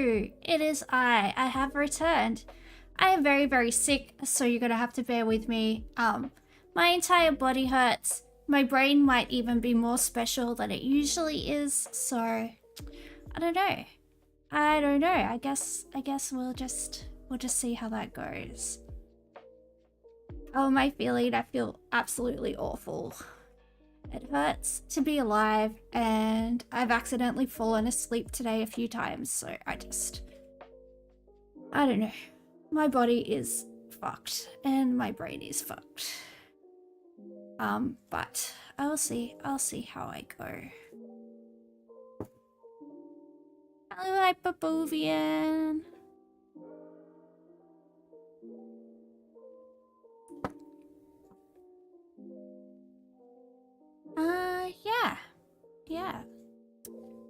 it is I. I have returned. I am very, very sick, so you're gonna have to bear with me. My entire body hurts. My brain might even be more special than it usually is, so I don't know. I guess we'll just see how that goes. How am I feeling? I feel absolutely awful. It hurts to be alive, and I've accidentally fallen asleep today a few times, so I don't know. My body is fucked, and my brain is fucked. But I'll see how I go. Hello, Hyperbovian. Yeah.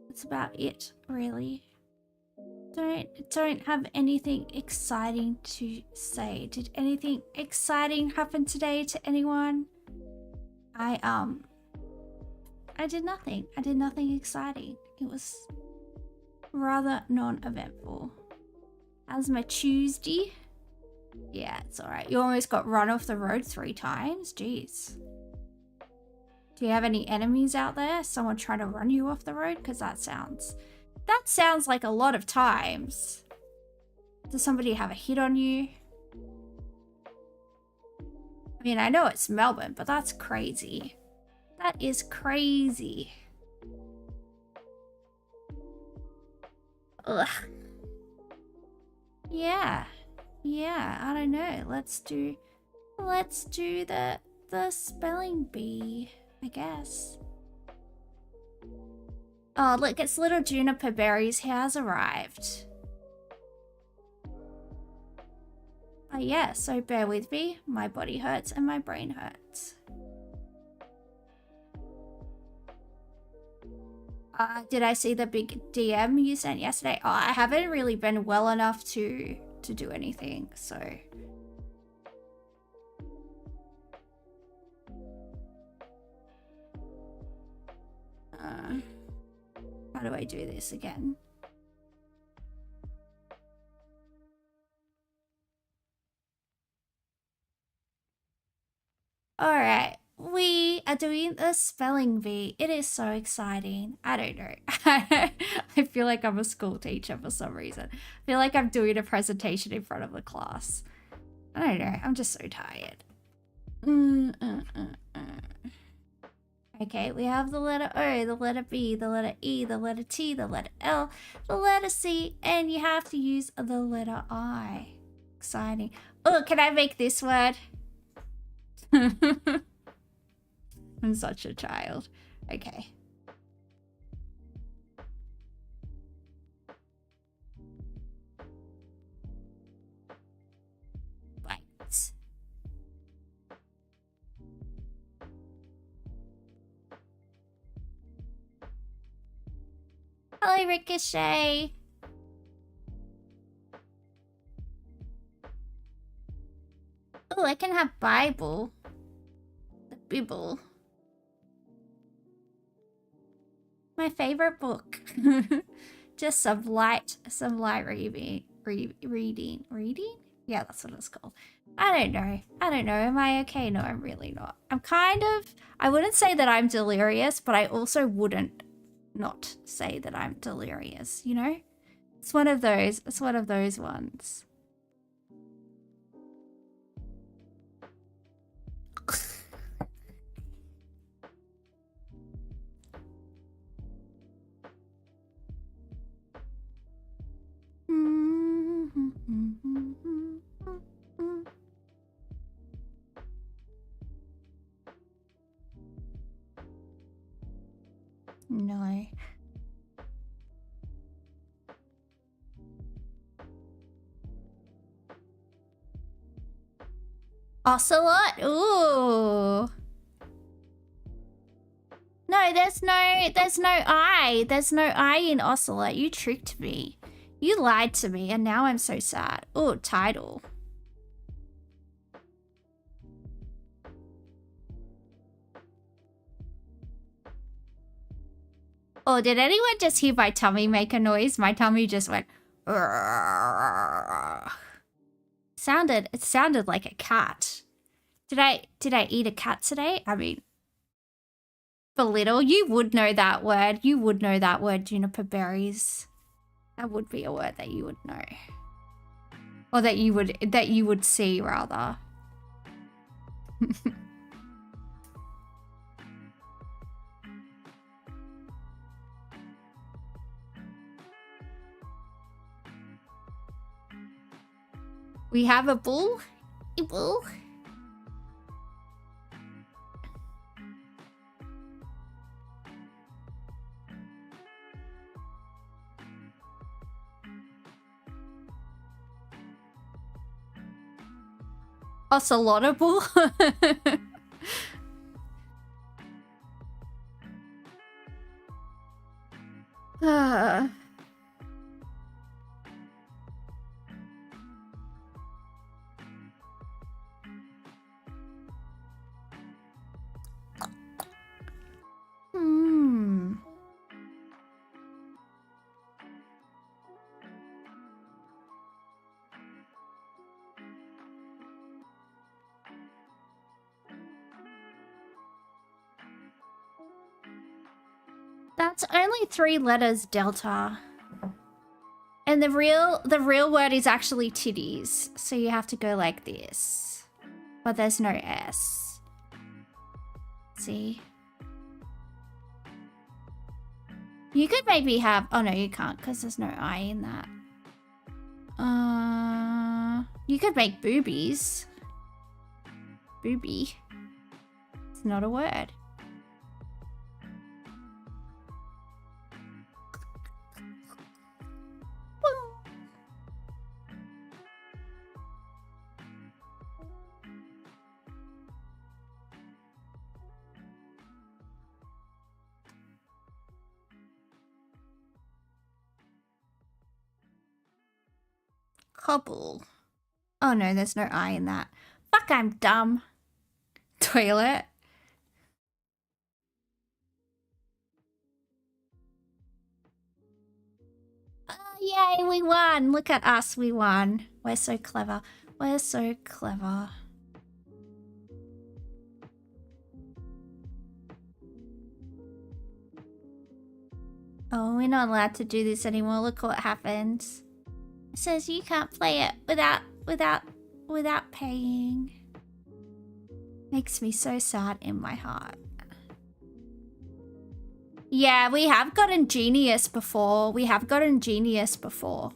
That's about it, really. Don't have anything exciting to say. Did anything exciting happen today to anyone? I did nothing. I did nothing exciting. It was rather non-eventful. How's my Tuesday? Yeah, it's alright. You almost got run off the road 3 times? Jeez. Do you have any enemies out there? Someone trying to run you off the road? Because that sounds like a lot of times. Does somebody have a hit on you? I mean, I know it's Melbourne, but that's crazy. That is crazy. Ugh. Yeah, I don't know. Let's do the spelling bee, I guess. Oh, look, it's little Juniper Berries has arrived. Yeah, so bear with me. My body hurts and my brain hurts. Did I see the big DM you sent yesterday? Oh, I haven't really been well enough to do anything, so. How do I do this again? Alright, we are doing the spelling bee. It is so exciting. I don't know. I feel like I'm a school teacher for some reason. I feel like I'm doing a presentation in front of the class. I don't know. I'm just so tired. Okay, we have the letter O, the letter B, the letter E, the letter T, the letter L, the letter C, and you have to use the letter I. Exciting. Oh, can I make this word? I'm such a child. Okay. Right. Hello, Ricochet. Oh, I can have Bible. The Bible. My favorite book. Just some light reading. Reading? Yeah, that's what it's called. I don't know. Am I okay? No, I'm really not. I wouldn't say that I'm delirious, but I also wouldn't not say that I'm delirious, you know? It's one of those ones. No. Ocelot? Ooh. No, there's no I. There's no I in Ocelot. You tricked me. You lied to me, and now I'm so sad. Oh, title. Oh, did anyone just hear my tummy make a noise? My tummy just went, It sounded like a cat. Did I eat a cat today? I mean, belittle. You would know that word. You would know that word, juniper berries. That would be a word that you would know. Or that you would see rather. We have a bull. A bull. Ocelotable. That's only 3 letters, Delta. And the real word is actually titties. So you have to go like this. But there's no S. See? You could maybe have... Oh, no, you can't because there's no I in that. You could make boobies. Boobie. It's not a word. Cobble. Oh no, there's no I in that. Fuck, I'm dumb. Toilet. Oh, yay, we won. Look at us, we won. We're so clever. We're so clever. Oh, we're not allowed to do this anymore. Look what happens. It says you can't play it without paying. Makes me so sad in my heart. Yeah, we have gotten Genius before. We have gotten Genius before.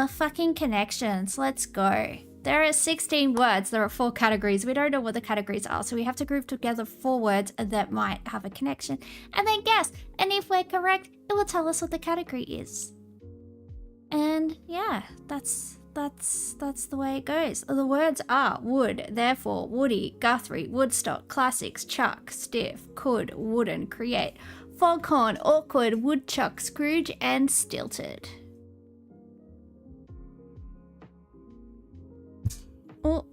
Fucking connections. Let's go. There are 16 words. There are 4 categories. We don't know what the categories are, so we have to group together 4 words that might have a connection and then guess. And if we're correct, it will tell us what the category is. And yeah, that's the way it goes. The words are wood, therefore, woody, Guthrie, Woodstock, classics, chuck, stiff, could, wooden, create, foghorn, awkward, woodchuck, Scrooge, and stilted. Oh.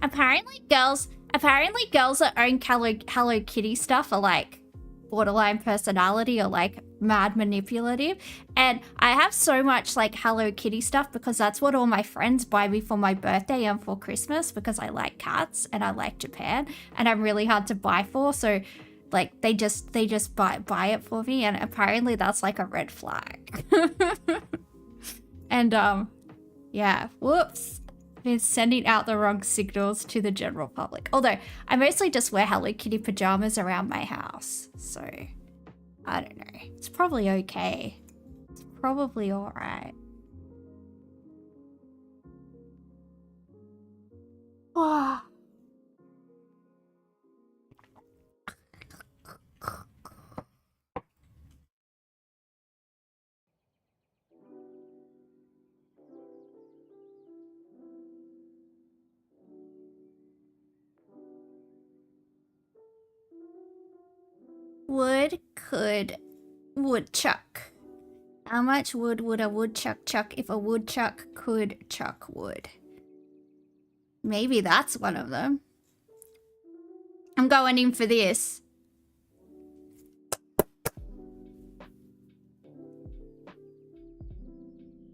Apparently girls that own Hello Kitty stuff are like borderline personality or like mad manipulative. And I have so much like Hello Kitty stuff because that's what all my friends buy me for my birthday and for Christmas because I like cats and I like Japan and I'm really hard to buy for. So like they just buy it for me, and apparently that's like a red flag. And yeah, whoops. Been sending out the wrong signals to the general public. Although, I mostly just wear Hello Kitty pajamas around my house. So, I don't know. It's probably okay. It's probably alright. Oh. Wood, could, woodchuck. How much wood would a woodchuck chuck if a woodchuck could chuck wood? Maybe that's one of them. I'm going in for this.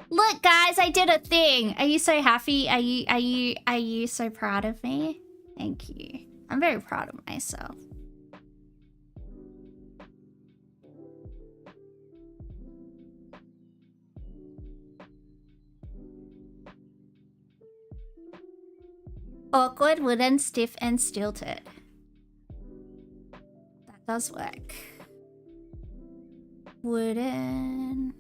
Look, guys, I did a thing. Are you so happy? Are you so proud of me? Thank you. I'm very proud of myself. Awkward, wooden, stiff, and stilted. That does work. Wooden.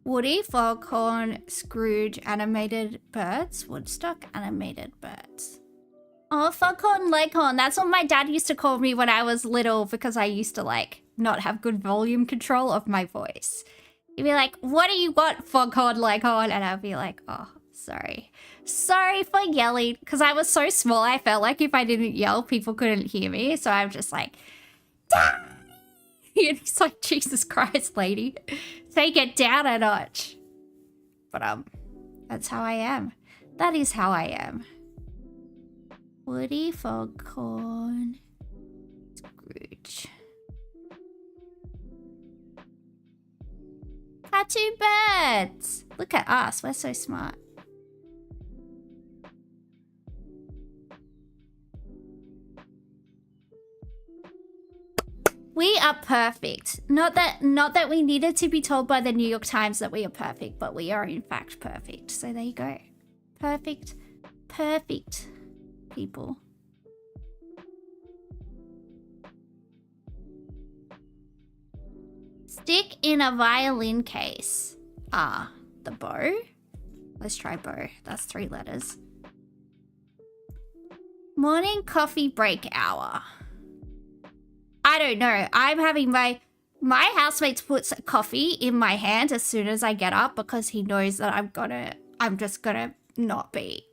Woody, Foghorn, Scrooge, animated birds. Woodstock, animated birds. Oh, Foghorn, Leghorn. That's what my dad used to call me when I was little because I used to, like, not have good volume control of my voice. He'd be like, what do you want, Foghorn, Leghorn? And I'd be like, oh, sorry. Sorry for yelling. Because I was so small, I felt like if I didn't yell, people couldn't hear me. So I'm just like, die! And he's like, Jesus Christ, lady. Take it down a notch. But, that's how I am. That is how I am. Woody, Foghorn, Scrooge. Tattoo birds! Look at us, we're so smart. We are perfect. Not that we needed to be told by the New York Times that we are perfect, but we are in fact perfect. So there you go. Perfect. Perfect, people. Stick in a violin case. Ah, the bow? Let's try bow. That's 3 letters. Morning coffee break hour. I don't know. I'm having my housemate puts coffee in my hand as soon as I get up because he knows that I'm just gonna not be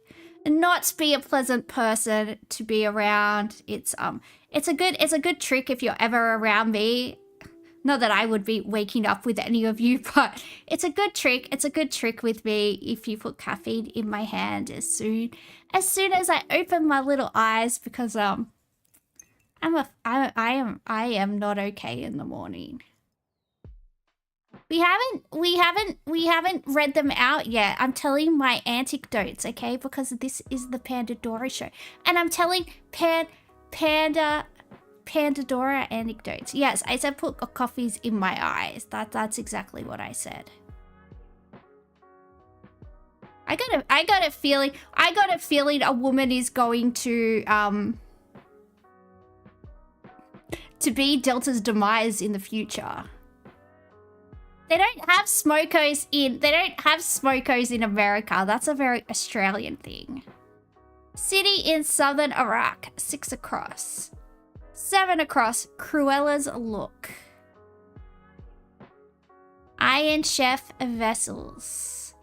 a pleasant person to be around. It's a good trick if you're ever around me. Not that I would be waking up with any of you, but it's a good trick. It's a good trick with me if you put caffeine in my hand as soon as I open my little eyes because I am not okay in the morning. We haven't read them out yet. I'm telling my anecdotes, okay? Because this is the Pandadora show. And I'm telling Pandadora anecdotes. Yes, I said put coffees in my eyes. That's exactly what I said. I got a feeling a woman is going to be Delta's demise in the future. They don't have smokers in America. That's a very Australian thing. City in southern Iraq, 6 across. 7 across, Cruella's Look. Iron Chef Vessels.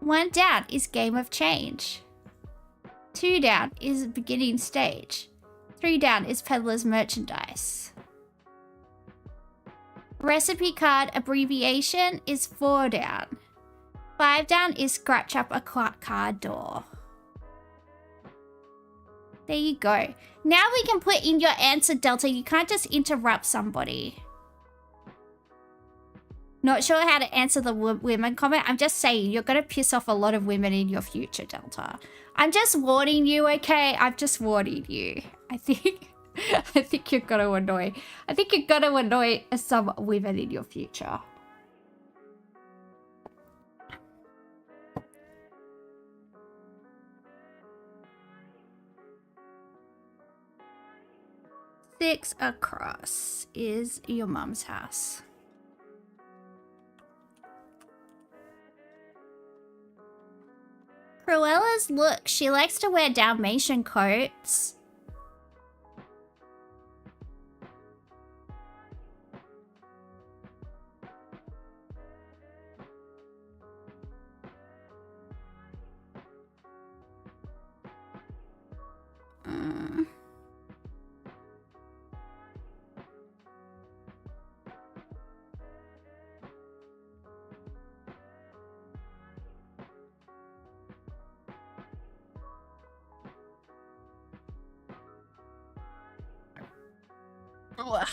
1 down is Game of Change. 2 down is Beginning Stage. 3 down is Peddler's Merchandise. Recipe card abbreviation is 4 down. 5 down is Scratch Up a Car Door. There you go. Now we can put in your answer, Delta. You can't just interrupt somebody. Not sure how to answer the women comment. I'm just saying, you're going to piss off a lot of women in your future, Delta. I'm just warning you, okay? I'm just warning you. I think you're going to annoy. I think you're going to annoy some women in your future. Six across is your mum's house. Cruella's Look. She likes to wear Dalmatian coats. Ugh.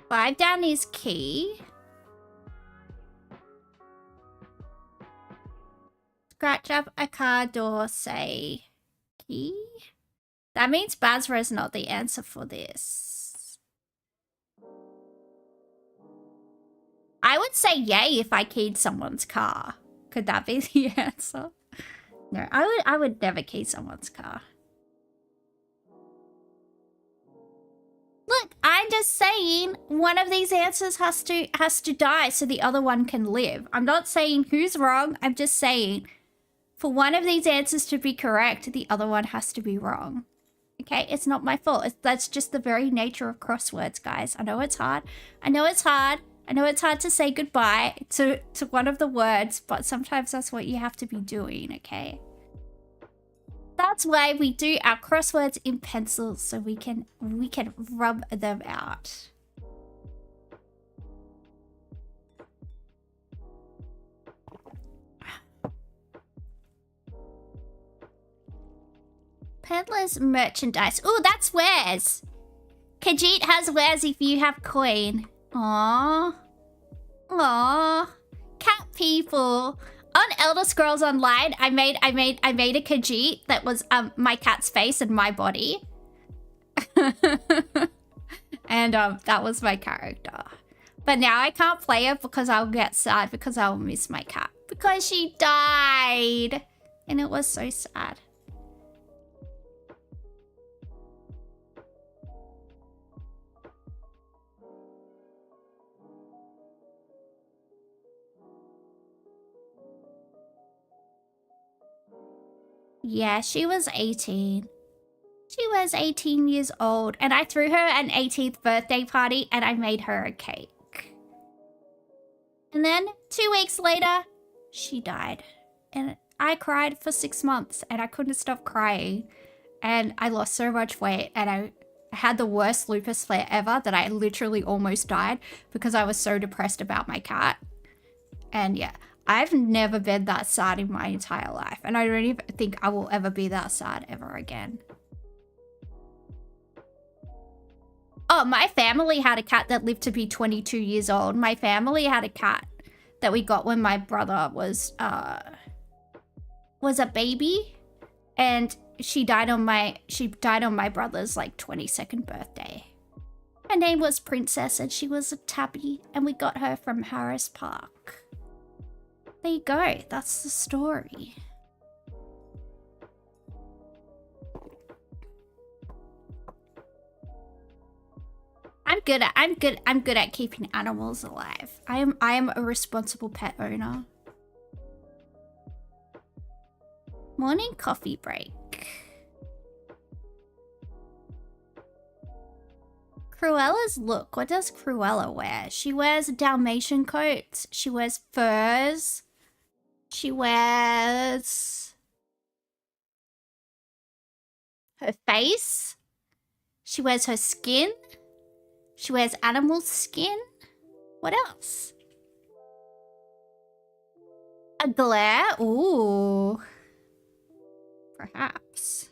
Five down is key. Scratch up a car door, say key. That means Basra is not the answer for this. I would say yay if I keyed someone's car. Could that be the answer? No, I would never key someone's car. Look, I'm just saying one of these answers has to die so the other one can live. I'm not saying who's wrong. I'm just saying for one of these answers to be correct, the other one has to be wrong. Okay, it's not my fault. That's just the very nature of crosswords, guys. I know it's hard. I know it's hard. I know it's hard to say goodbye to one of the words, but sometimes that's what you have to be doing, okay? That's why we do our crosswords in pencil, so we can rub them out. Peddler's merchandise. Oh, that's wares. Khajiit has wares if you have coin. Aww. Aww. Cat people. On Elder Scrolls Online, I made a Khajiit that was my cat's face and my body. And that was my character. But now I can't play it because I'll get sad because I'll miss my cat. Because she died. And it was so sad. Yeah, she was 18. She was 18 years old, and I threw her an 18th birthday party, and I made her a cake. And then, 2 weeks later, she died. And I cried for 6 months, and I couldn't stop crying. And I lost so much weight, and I had the worst lupus flare ever that I literally almost died because I was so depressed about my cat. And yeah. I've never been that sad in my entire life, and I don't even think I will ever be that sad ever again. Oh, my family had a cat that lived to be 22 years old. My family had a cat that we got when my brother was a baby, and she died on my brother's like 22nd birthday. Her name was Princess, and she was a tabby, and we got her from Harris Park. There you go. That's the story. I'm good at keeping animals alive. I am a responsible pet owner. Morning coffee break. Cruella's look. What does Cruella wear? She wears Dalmatian coats. She wears furs. She wears her face. She wears her skin. She wears animal skin. What else? A glare? Ooh. Perhaps.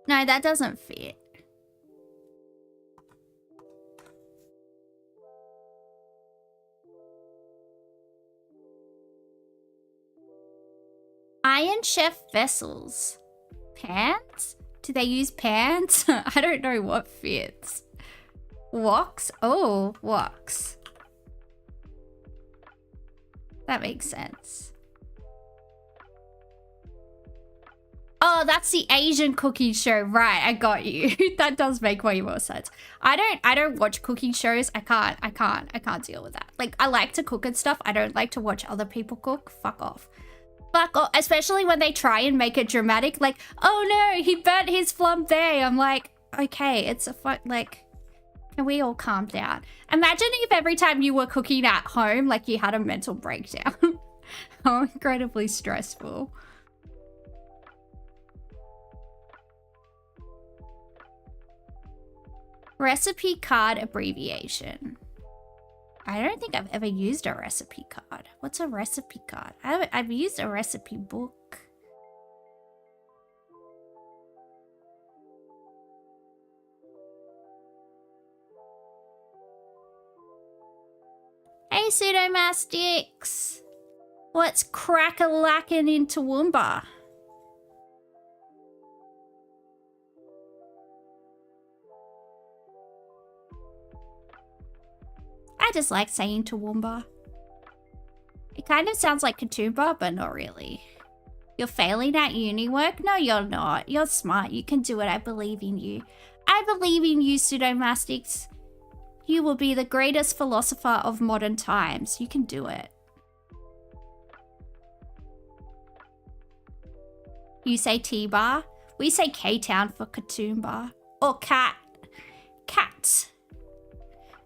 No, that doesn't fit. Iron Chef vessels. Pants? Do they use pants? I don't know what fits. Woks? Oh, woks. That makes sense. Oh, that's the Asian cooking show. Right, I got you. That does make way more sense. I don't watch cooking shows. I can't deal with that. Like, I like to cook and stuff. I don't like to watch other people cook. Fuck off. Fuck off. Especially when they try and make it dramatic. Like, oh no, he burnt his flambe. I'm like, okay, it's a fuck, like, can we all calm down? Imagine if every time you were cooking at home, like you had a mental breakdown. How incredibly stressful. Recipe card abbreviation. I don't think I've ever used a recipe card. What's a recipe card? I've used a recipe book. Hey, pseudomastics. What's crack-a-lackin' in Toowoomba? I just like saying Toowoomba. It kind of sounds like Katoomba, but not really. You're failing at uni work? No, you're not. You're smart. You can do it. I believe in you. I believe in you, pseudomastics. You will be the greatest philosopher of modern times. You can do it. You say T-bar? We say K-town for Katoomba. Or cat. Cat.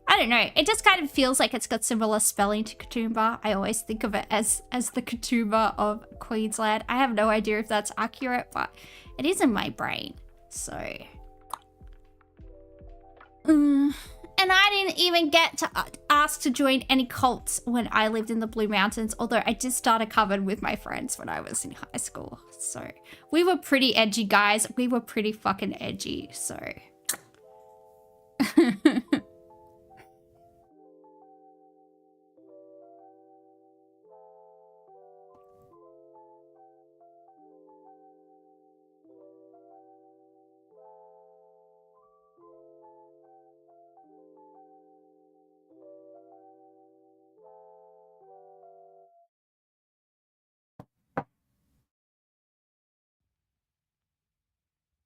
I don't know. It just kind of feels like it's got similar spelling to Katoomba. I always think of it as the Katoomba of Queensland. I have no idea if that's accurate, but it is in my brain. So. And I didn't even get to ask to join any cults when I lived in the Blue Mountains, although I did start a coven with my friends when I was in high school. So we were pretty edgy, guys. We were pretty fucking edgy, so.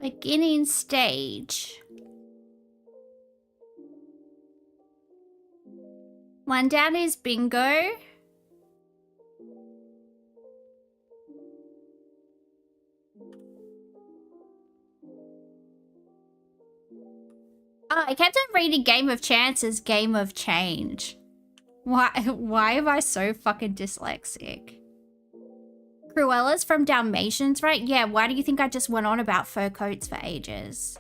Beginning stage. One down is bingo. Oh, I kept on reading Game of Chance as Game of Change. Why am I so fucking dyslexic? Cruella's from Dalmatians, right? Yeah, why do you think I just went on about fur coats for ages?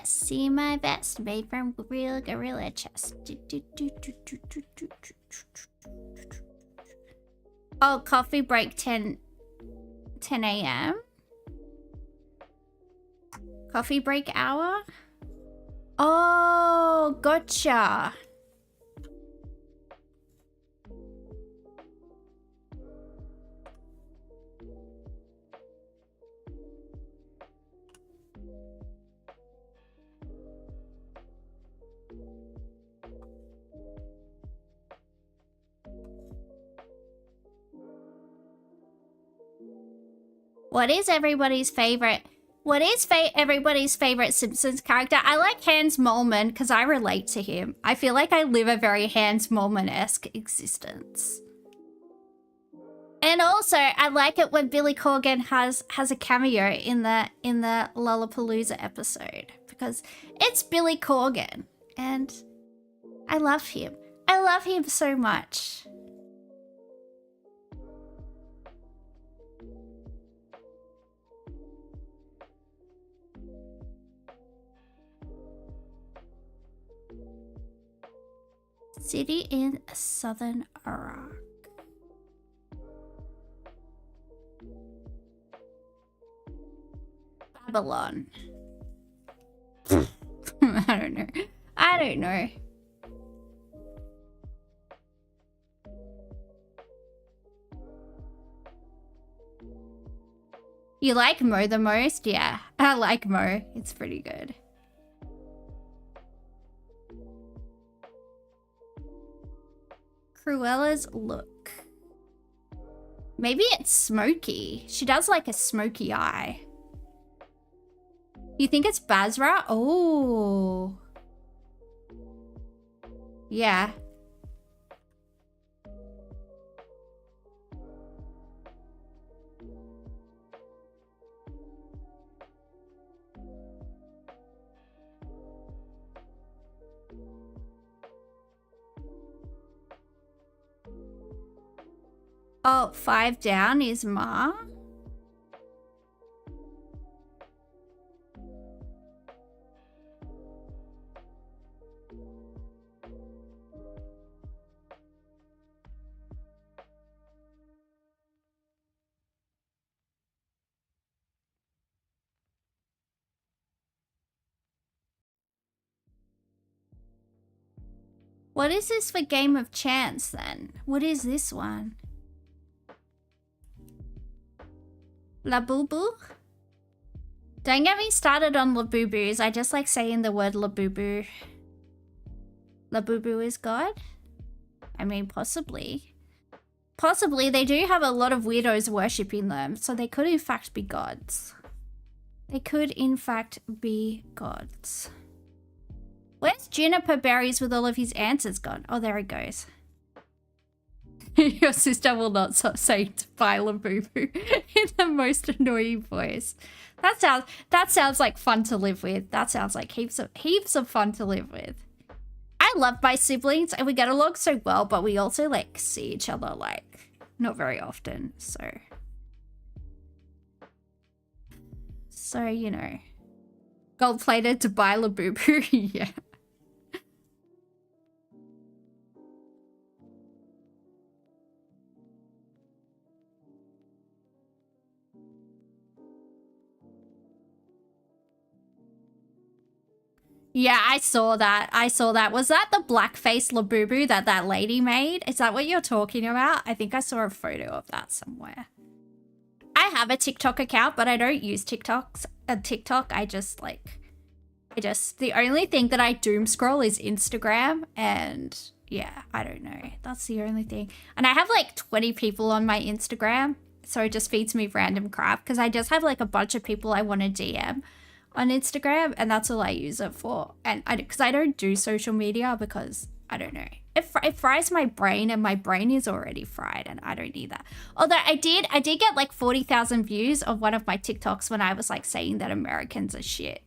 See my vest, made from real gorilla chest. Oh, coffee break 10 a.m. Coffee break hour? Oh, gotcha. What is everybody's favorite? What is everybody's favorite Simpsons character? I like Hans Moleman because I relate to him. I feel like I live a very Hans Moleman-esque existence. And also, I like it when Billy Corgan has a cameo in the Lollapalooza episode because it's Billy Corgan and I love him. I love him so much. City in southern Iraq. Babylon. I don't know. I don't know. You like Mo the most? Yeah, I like Mo. It's pretty good. Cruella's look. Maybe it's smoky. She does like a smoky eye. You think it's Basra? Oh. Yeah. Oh, 5 down is Ma. What is this for Game of Chance then? What is this one? Labubu? Don't get me started on Labubus. I just like saying the word Labubu. Labubu is God? I mean, possibly. Possibly, they do have a lot of weirdos worshipping them, so they could in fact be gods. They could in fact be gods. Where's Juniper Berries with all of his answers gone? Oh, there he goes. Your sister will not stop saying bye Labubu in the most annoying voice. That sounds like fun to live with. That sounds like heaps of fun to live with. I love my siblings and we get along so well, but we also like see each other like not very often. So you know, gold plated to buy Labubu. Yeah. Yeah, I saw that. Was that the blackface Labubu that lady made? Is that what you're talking about? I think I saw a photo of that somewhere. I have a TikTok account, but I don't use TikTok. The only thing that I doom scroll is Instagram, and yeah, I don't know. That's the only thing. And I have like 20 people on my Instagram, so it just feeds me random crap because I just have like a bunch of people I want to DM on Instagram, and that's all I use it for. And because I don't do social media because I don't know, it fries my brain, and my brain is already fried, and I don't need that. Although I did get like 40,000 views of one of my TikToks when I was like saying that Americans are shit.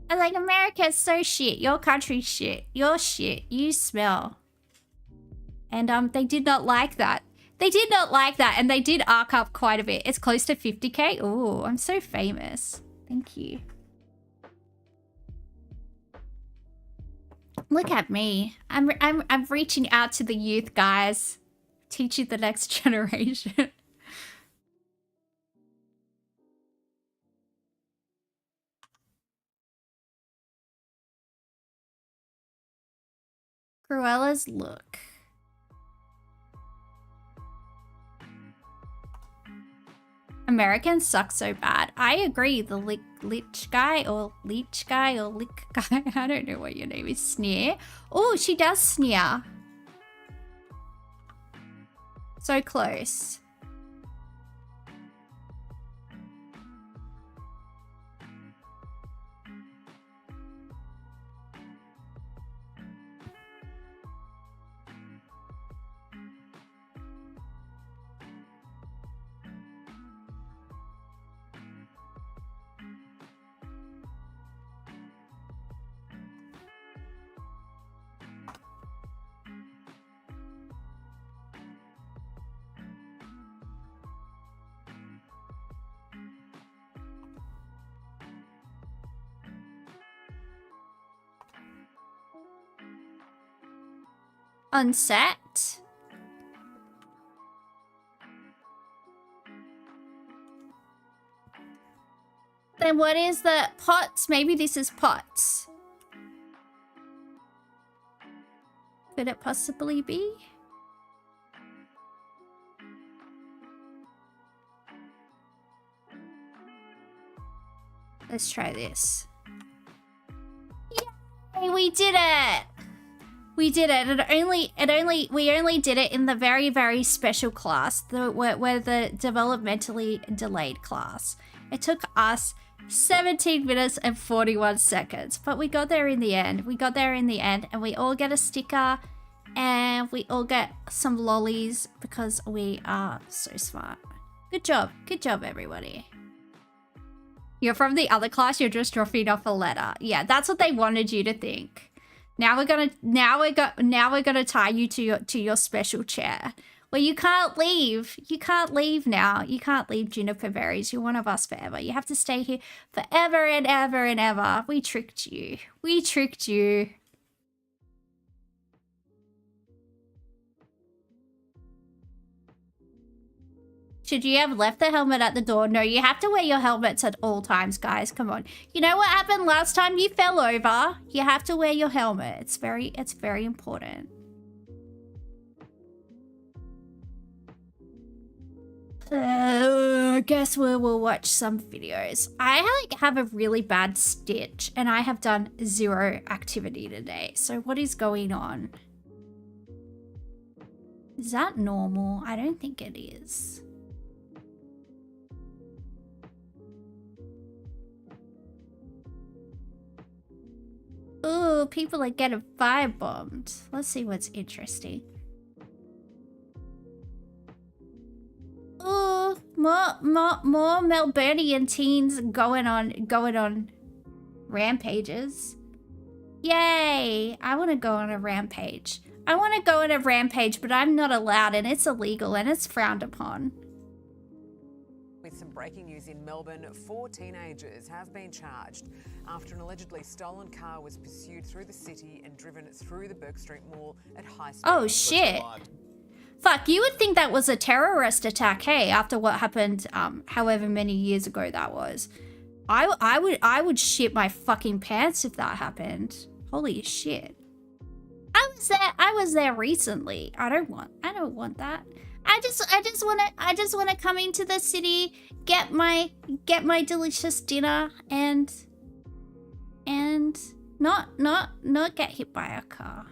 I'm like, America's so shit. Your country's shit. You're shit. You smell. And they did not like that. They did not like that, and they did arc up quite a bit. It's close to 50k. Oh, I'm so famous. Thank you. Look at me. I'm reaching out to the youth, guys. Teaching the next generation. Cruella's look. Americans suck so bad. I agree. The leech guy or lick guy, I don't know what your name is. Sneer. Oh, she does sneer. So close. Unset. Then what is the pots? Maybe this is pots. Could it possibly be? Let's try this. Yay, we did it! We did it. We only did it in the very, very special class, where the developmentally delayed class. It took us 17 minutes and 41 seconds, but we got there in the end. And we all get a sticker, and we all get some lollies because we are so smart. Good job, everybody. You're from the other class. You're just dropping off a letter. Yeah, that's what they wanted you to think. Now we're gonna tie you to your special chair. Well, you can't leave. You can't leave now. You can't leave, Juniper Berries. You're one of us forever. You have to stay here forever and ever and ever. We tricked you. We tricked you. Should you have left the helmet at the door? No, you have to wear your helmets at all times, guys. Come on. You know what happened last time you fell over? You have to wear your helmet. It's very important. I guess we'll watch some videos. I have a really bad stitch, and I have done 0 activity today. So what is going on? Is that normal? I don't think it is. Ooh, people are getting firebombed. Let's see what's interesting. Ooh, more Melburnian teens going on rampages. Yay! I want to go on a rampage. But I'm not allowed, and it's illegal, and it's frowned upon. With some breaking news in Melbourne, 4 teenagers have been charged after an allegedly stolen car was pursued through the city and driven through the Burke Street Mall at high speed. Oh shit. Fuck, you would think that was a terrorist attack, hey, after what happened however many years ago that was. I would shit my fucking pants if that happened. Holy shit. I was there recently. I don't want that. I just want to come into the city, get my delicious dinner, and not get hit by a car.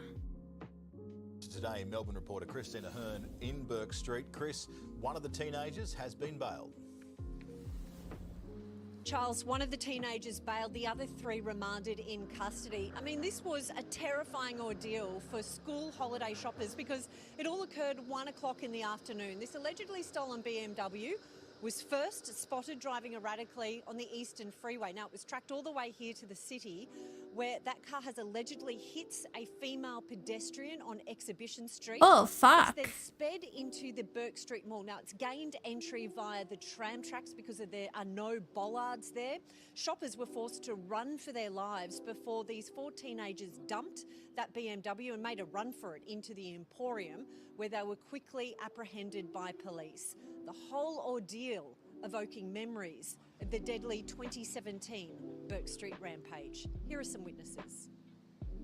Today, Melbourne reporter Christina Hearn in Burke Street. Chris, one of the teenagers has been bailed. Charles, one of the teenagers bailed, the other 3 remanded in custody. I mean, this was a terrifying ordeal for school holiday shoppers because it all occurred 1 o'clock in the afternoon. This allegedly stolen BMW was first spotted driving erratically on the Eastern Freeway. Now, it was tracked all the way here to the city, where that car has allegedly hit a female pedestrian on Exhibition Street. Oh, fuck. It's then sped into the Burke Street Mall. Now, it's gained entry via the tram tracks because there are no bollards there. Shoppers were forced to run for their lives before these 4 teenagers dumped that BMW and made a run for it into the Emporium, where they were quickly apprehended by police. The whole ordeal evoking memories of the deadly 2017 Burke Street rampage. Here are some witnesses.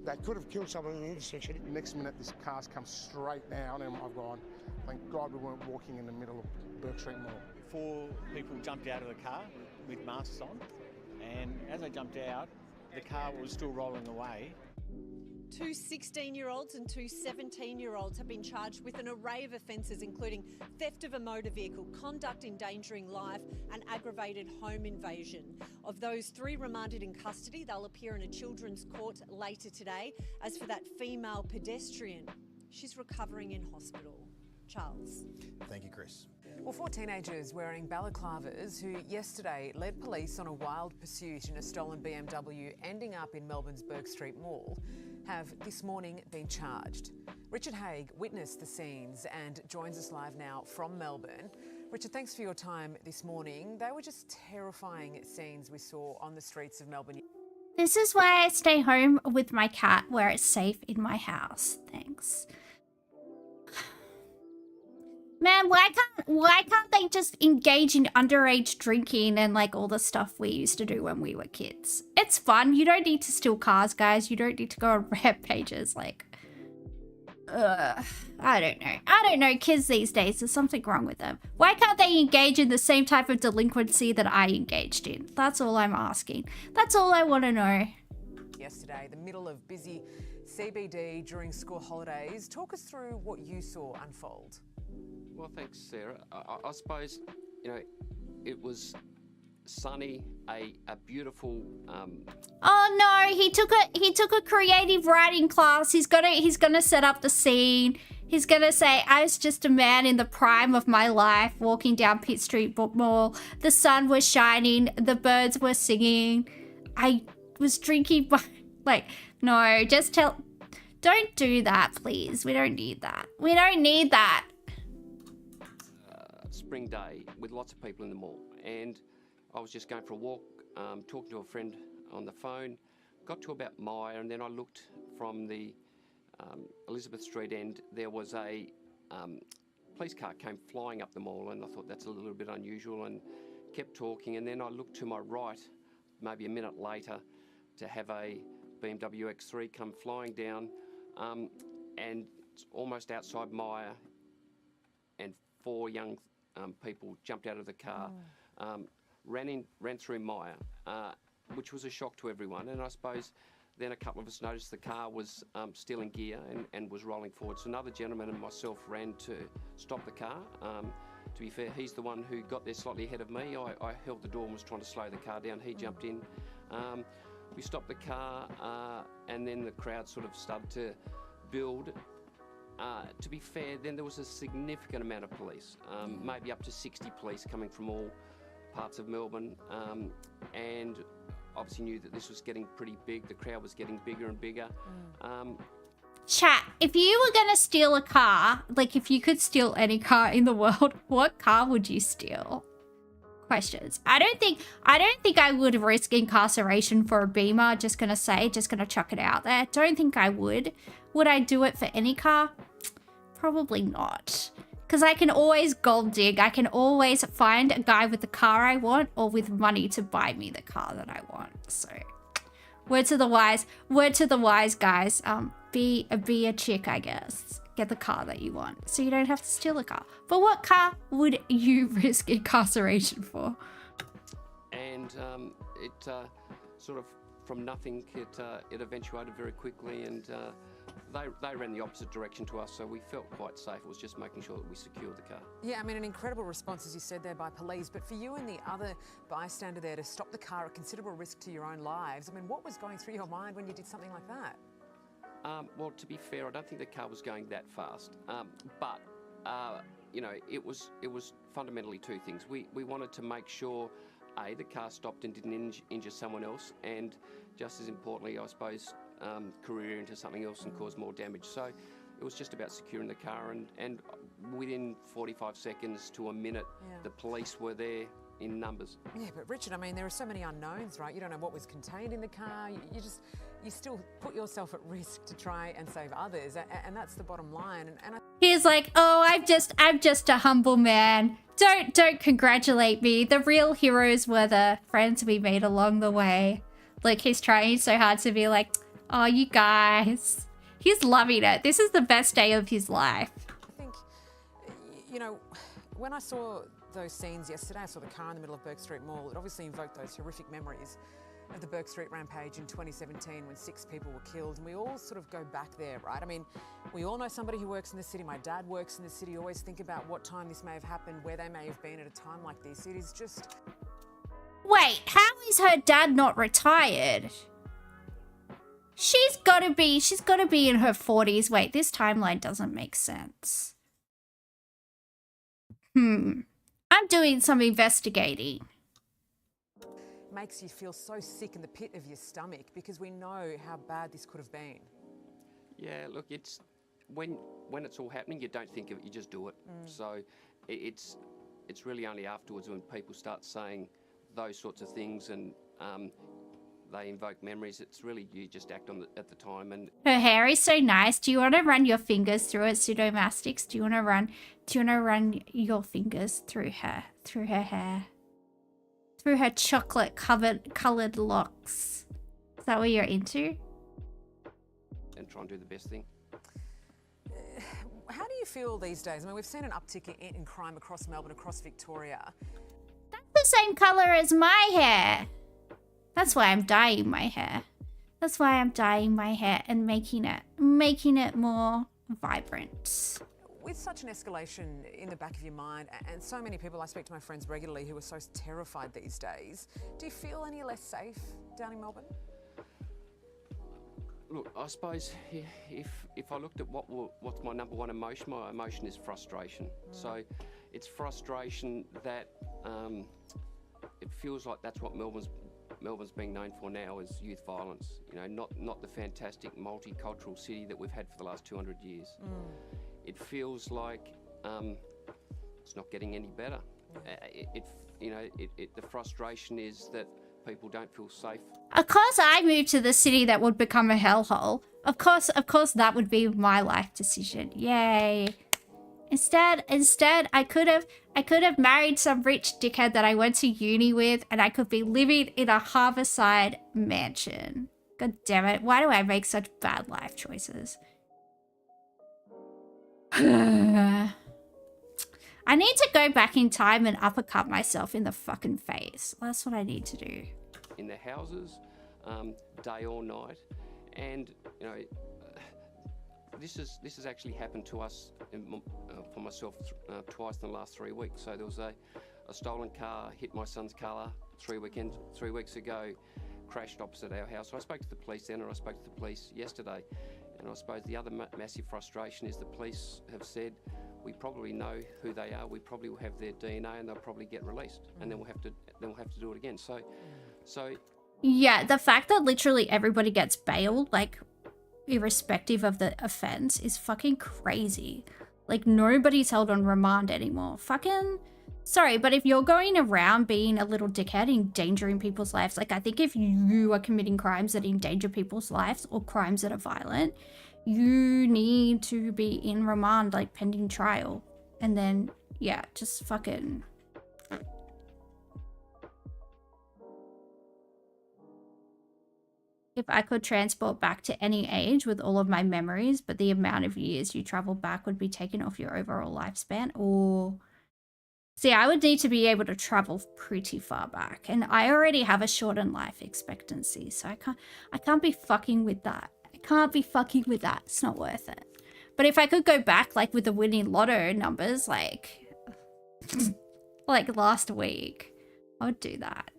They could have killed someone in the intersection. The next minute, this car's come straight down, and I've gone, thank God we weren't walking in the middle of Burke Street Mall. 4 people jumped out of the car with masks on, and as they jumped out, the car was still rolling away. 2 16-year-olds and 2 17-year-olds have been charged with an array of offences, including theft of a motor vehicle, conduct endangering life and aggravated home invasion. Of those 3 remanded in custody, they'll appear in a children's court later today. As for that female pedestrian, she's recovering in hospital. Charles. Thank you, Chris. Well, 4 teenagers wearing balaclavas who yesterday led police on a wild pursuit in a stolen BMW ending up in Melbourne's Burke Street Mall have this morning been charged. Richard Haig witnessed the scenes and joins us live now from Melbourne. Richard, thanks for your time this morning. They were just terrifying scenes we saw on the streets of Melbourne. This is why I stay home with my cat, where it's safe in my house. Thanks. Man, why can't they just engage in underage drinking and like all the stuff we used to do when we were kids? It's fun. You don't need to steal cars, guys. You don't need to go on rampages. Like, I don't know. Kids these days, there's something wrong with them. Why can't they engage in the same type of delinquency that I engaged in? That's all I'm asking. That's all I want to know. Yesterday, the middle of busy CBD during school holidays. Talk us through what you saw unfold. Well, thanks, Sarah. I suppose, you know, it was sunny, a beautiful. Oh no, he took a creative writing class. He's gonna set up the scene. He's gonna say, I was just a man in the prime of my life, walking down Pitt Street Mall. The sun was shining, the birds were singing. I was drinking. Like, no, just tell. Don't do that, please. We don't need that. We don't need that. Spring day with lots of people in the mall, and I was just going for a walk, talking to a friend on the phone, got to about Myer, and then I looked from the Elizabeth Street end. There was a police car came flying up the mall, and I thought that's a little bit unusual, and kept talking. And then I looked to my right, maybe a minute later, to have a BMW X3 come flying down, and almost outside Myer, and 4 young people jumped out of the car, ran through Myer, which was a shock to everyone. And I suppose then a couple of us noticed the car was still in gear and was rolling forward. So another gentleman and myself ran to stop the car. To be fair, he's the one who got there slightly ahead of me. I held the door and was trying to slow the car down. He jumped in. We stopped the car, and then the crowd sort of started to build. To be fair, then there was a significant amount of police, maybe up to 60 police coming from all parts of Melbourne, and obviously knew that this was getting pretty big. The crowd was getting bigger and bigger. Chat, if you were gonna steal a car, like if you could steal any car in the world, what car would you steal? Questions. I don't think I would risk incarceration for a Beamer. Just gonna chuck it out there. Don't think I would. Would I do it for any car? Probably not. Because I can always gold dig. I can always find a guy with the car I want or with money to buy me the car that I want. So, word to the wise, guys. Be a chick, I guess. Get the car that you want so you don't have to steal a car. But what car would you risk incarceration for? And it sort of from nothing, it eventuated very quickly, and they ran the opposite direction to us, so we felt quite safe. It was just making sure that we secured the car. Yeah, I mean, an incredible response, as you said there, by police. But for you and the other bystander there to stop the car at considerable risk to your own lives, I mean, what was going through your mind when you did something like that? Well, to be fair, I don't think the car was going that fast. But you know, it was fundamentally 2 things. We wanted to make sure, A, the car stopped and didn't injure someone else, and just as importantly, I suppose, career into something else and cause more damage. So it was just about securing the car, and within 45 seconds to a minute, the police were there in numbers. Yeah, but Richard, I mean, there are so many unknowns, right? You don't know what was contained in the car. You still put yourself at risk to try and save others, and that's the bottom line. And He's like, oh, I'm just a humble man. Don't congratulate me. The real heroes were the friends we made along the way. Like, he's trying so hard to be like, oh, you guys. He's loving it. This is the best day of his life. I think, you know, when I saw those scenes yesterday, I saw the car in the middle of Bourke Street Mall. It obviously invoked those horrific memories of the Bourke Street rampage in 2017 when 6 people were killed, and we all sort of go back there, right? I mean, we all know somebody who works in the city. My dad works in the city. Always think about what time this may have happened, where they may have been at a time like this. It is just... Wait, how is her dad not retired? She's gotta be in her 40s. Wait, this timeline doesn't make sense. I'm doing some investigating. Makes you feel so sick in the pit of your stomach because we know how bad this could have been. Yeah, look, it's when it's all happening, you don't think of it, you just do it. So it's really only afterwards when people start saying those sorts of things and they invoke memories. It's really you just act on at the time. And her hair is so nice. Do you want to run your fingers through it, Pseudomastics? Do you want to run your fingers through her hair? Through her chocolate coloured locks. Is that what you're into? And try and do the best thing. How do you feel these days? I mean, we've seen an uptick in crime across Melbourne, across Victoria. That's the same colour as my hair. That's why I'm dyeing my hair. That's why I'm dyeing my hair and making it more vibrant. With such an escalation in the back of your mind, and so many people, I speak to my friends regularly who are so terrified these days, do you feel any less safe down in Melbourne? Look, I suppose if I looked at what's my number one emotion, my emotion is frustration. So it's frustration that it feels like that's what Melbourne's being known for now is youth violence. You know, not the fantastic multicultural city that we've had for the last 200 years. It feels like it's not getting any better. The frustration is that people don't feel safe. Of course, I moved to the city that would become a hellhole. Of course, that would be my life decision. Yay! Instead, I could have married some rich dickhead that I went to uni with, and I could be living in a harborside mansion. God damn it! Why do I make such bad life choices? I need to go back in time and uppercut myself in the fucking face. That's what I need to do. In their houses, day or night, and you know, this has actually happened to us, for myself, twice in the last 3 weeks. So there was a stolen car hit my son's car 3 weeks ago, crashed opposite our house. So I spoke to the police then, and I spoke to the police yesterday. And I suppose the other massive frustration is the police have said, we probably know who they are, we probably will have their DNA, and they'll probably get released, and then we'll have to do it again. So yeah, the fact that literally everybody gets bailed, like irrespective of the offense, is fucking crazy. Like nobody's held on remand anymore. Fucking sorry, but if you're going around being a little dickhead, endangering people's lives, like I think if you are committing crimes that endanger people's lives or crimes that are violent, you need to be in remand, like pending trial. And then, yeah, just fucking... If I could transport back to any age with all of my memories, but the amount of years you travel back would be taken off your overall lifespan, or... See, I would need to be able to travel pretty far back, and I already have a shortened life expectancy, so I can't be fucking with that. I can't be fucking with that. It's not worth it. But if I could go back, like with the winning lotto numbers, like like last week, I would do that.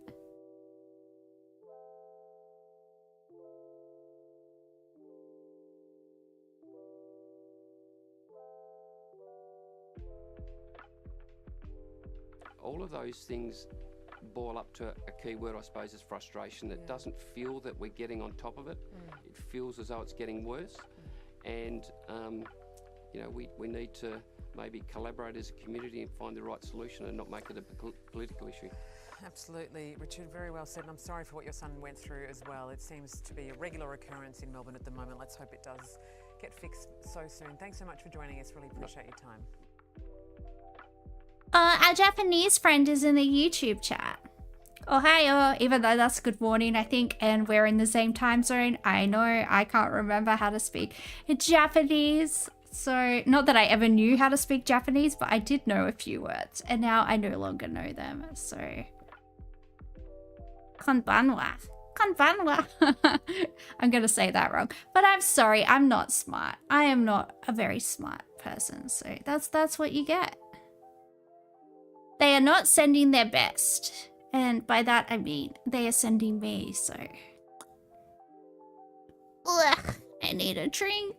all of those things boil up to a key word, I suppose, is frustration. It doesn't feel that we're getting on top of it. It feels as though it's getting worse. And, you know, we need to maybe collaborate as a community and find the right solution and not make it a political issue. Absolutely, Richard, very well said, and I'm sorry for what your son went through as well. It seems to be a regular occurrence in Melbourne at the moment. Let's hope it does get fixed so soon. Thanks so much for joining us, really appreciate your time. Our Japanese friend is in the YouTube chat. Ohio, even though that's good morning, I think, and we're in the same time zone. I know I can't remember how to speak Japanese. So, not that I ever knew how to speak Japanese, but I did know a few words, and now I no longer know them, so... Konbanwa. Konbanwa. I'm gonna say that wrong. But I'm sorry, I'm not smart. I am not a very smart person, so that's what you get. They are not sending their best. And by that, I mean, they are sending me, so... Ugh, I need a drink.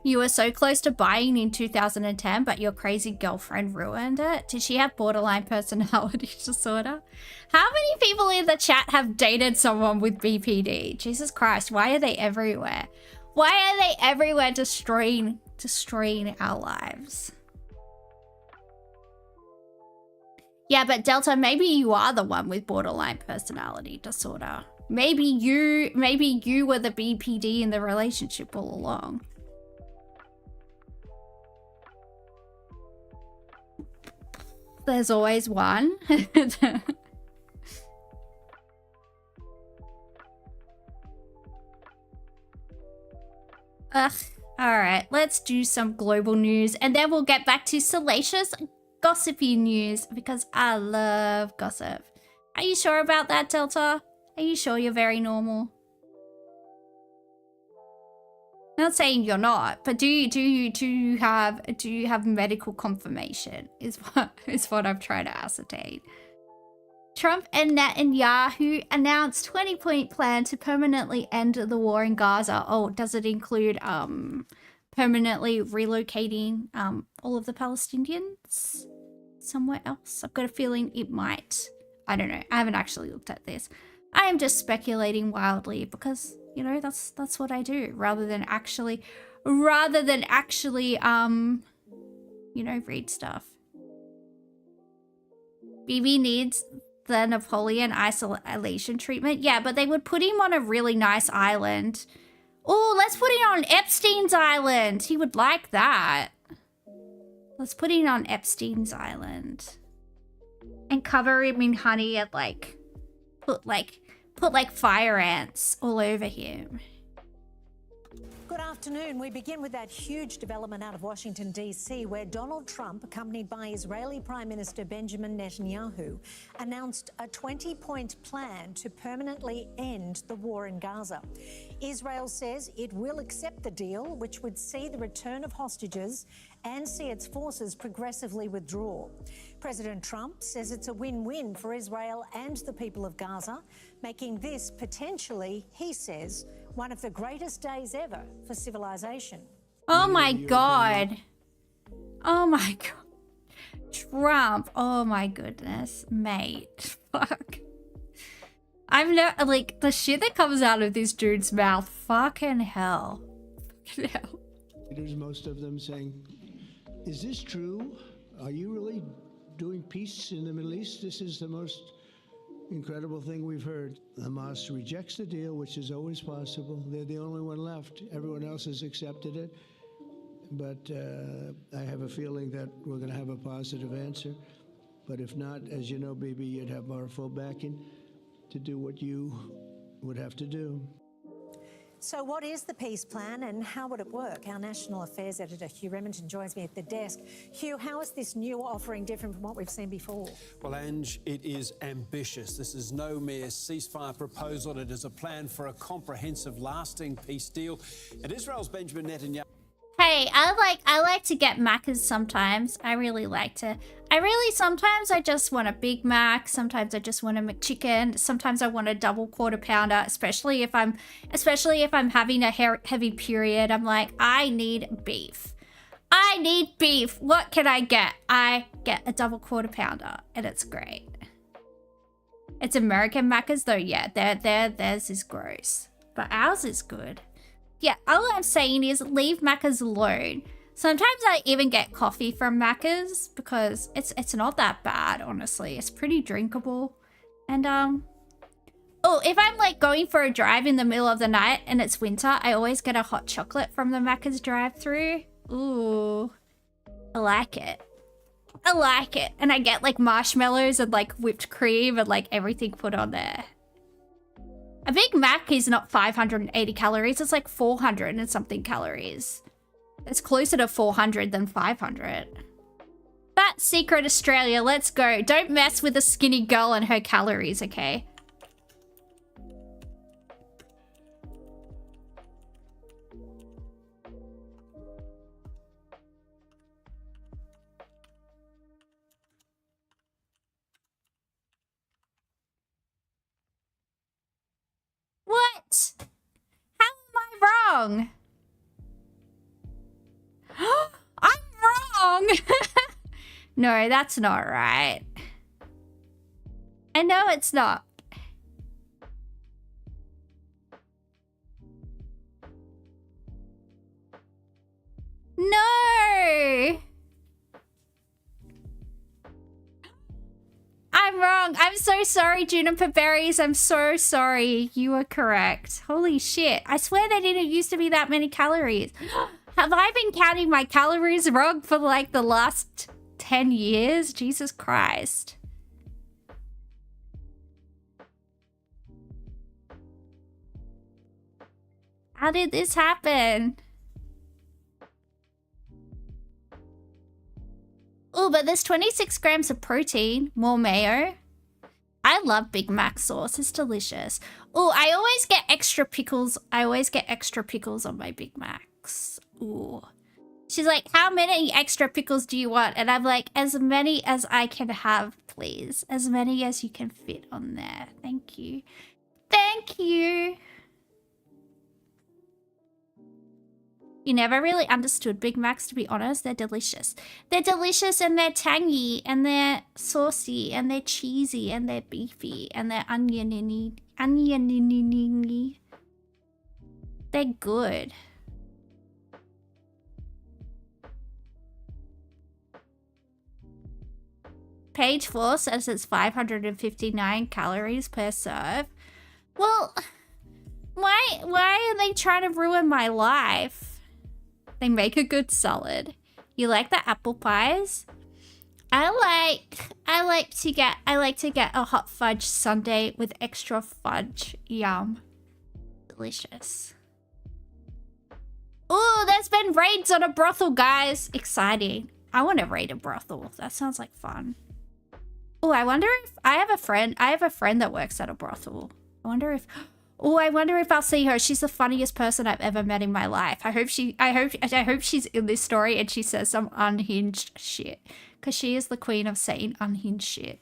You were so close to buying in 2010, but your crazy girlfriend ruined it. Did she have borderline personality disorder? How many people in the chat have dated someone with BPD? Jesus Christ, why are they everywhere? Why are they everywhere destroying our lives? Yeah, but Delta, maybe you are the one with borderline personality disorder. Maybe you were the BPD in the relationship all along. There's always one. Ugh. Alright, let's do some global news and then we'll get back to salacious gossipy news because I love gossip. Are you sure about that, Delta? Are you sure you're very normal? I'm not saying you're not, but do you have medical confirmation? Is what I'm trying to ascertain. Trump and Netanyahu announced 20-point plan to permanently end the war in Gaza. Oh, does it include permanently relocating all of the Palestinians somewhere else? I've got a feeling it might. I don't know. I haven't actually looked at this. I am just speculating wildly because, you know, that's what I do rather than actually you know, read stuff. BB needs the Napoleon isolation treatment. Yeah, but they would put him on a really nice island. Oh, let's put him on Epstein's island. He would like that. Let's put him on Epstein's island. And cover him in honey and put fire ants all over him. Good afternoon. We begin with that huge development out of Washington, D.C., where Donald Trump, accompanied by Israeli Prime Minister Benjamin Netanyahu, announced a 20-point plan to permanently end the war in Gaza. Israel says it will accept the deal, which would see the return of hostages and see its forces progressively withdraw. President Trump says it's a win-win for Israel and the people of Gaza, making this potentially, he says, one of the greatest days ever for civilization. Oh my God. Oh my God. Trump. Oh my goodness. Mate. Fuck. I've never, like, the shit that comes out of this dude's mouth. Fucking hell. Fucking hell. There's most of them saying, is this true? Are you really doing peace in the Middle East? This is the most incredible thing we've heard. Hamas rejects the deal, which is always possible. They're the only one left. Everyone else has accepted it. But I have a feeling that we're going to have a positive answer. But if not, as you know, baby, you'd have our full backing to do what you would have to do. So what is the peace plan and how would it work? Our National Affairs Editor, Hugh Remington, joins me at the desk. Hugh, how is this new offering different from what we've seen before? Well, Ange, it is ambitious. This is no mere ceasefire proposal. It is a plan for a comprehensive, lasting peace deal. And Israel's Benjamin Netanyahu... Hey, I like to get Maccas sometimes. Sometimes I just want a Big Mac. Sometimes I just want a McChicken. Sometimes I want a double quarter pounder, especially if I'm having a heavy period. I'm like, I need beef. I need beef. What can I get? I get a double quarter pounder and it's great. It's American Maccas though, yeah. Theirs is gross. But ours is good. Yeah, all I'm saying is leave Maccas alone. Sometimes I even get coffee from Maccas because it's not that bad, honestly. It's pretty drinkable. And, oh, if I'm, like, going for a drive in the middle of the night and it's winter, I always get a hot chocolate from the Maccas drive-thru. Ooh. I like it. I like it. And I get, like, marshmallows and, like, whipped cream and, like, everything put on there. A Big Mac is not 580 calories. It's like 400 and something calories. It's closer to 400 than 500. Fat Secret Australia, let's go. Don't mess with a skinny girl and her calories, okay? What? How am I wrong? I'm wrong! No, that's not right. I know it's not. No! I'm wrong. I'm so sorry, Juniper Berries. I'm so sorry. You were correct. Holy shit. I swear they didn't used to be that many calories. Have I been counting my calories wrong for like the last 10 years? Jesus Christ. How did this happen? but there's 26 grams of protein. More mayo. I love Big Mac sauce. It's delicious. Oh, I always get extra pickles. I always get extra pickles on my Big Macs. Ooh. She's like, how many extra pickles do you want? And I'm like, as many as I can have, please. As many as you can fit on there. Thank you. Thank you. You never really understood Big Macs, to be honest. They're delicious. They're delicious and they're tangy and they're saucy and they're cheesy and they're beefy and they're oniony. They're good. Page 4 says it's 559 calories per serve. Well, why are they trying to ruin my life? They make a good salad. You like the apple pies? I like to get a hot fudge sundae with extra fudge. Yum. Delicious. Ooh, there's been raids on a brothel, guys. Exciting. I want to raid a brothel. That sounds like fun. Oh, I wonder if I have a friend that works at a brothel. I wonder if I'll see her. She's the funniest person I've ever met in my life. I hope she's in this story and she says some unhinged shit. Because she is the queen of saying unhinged shit.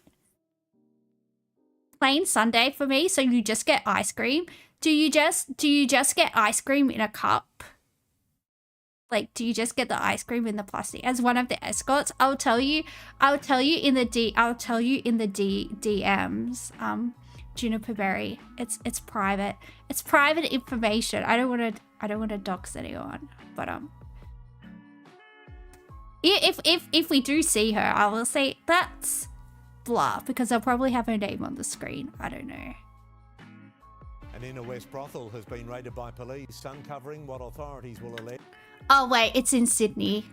Plain sundae for me, so you just get ice cream. Do you just get ice cream in a cup? Like, do you just get the ice cream in the plastic? As one of the escorts, I'll tell you in the DMs. Juniper Berry. It's private. It's private information. I don't want to dox anyone. But if we do see her, I will say that's blah, because I'll probably have her name on the screen. I don't know. An inner west brothel has been raided by police, uncovering what authorities will allege. Oh wait, it's in Sydney.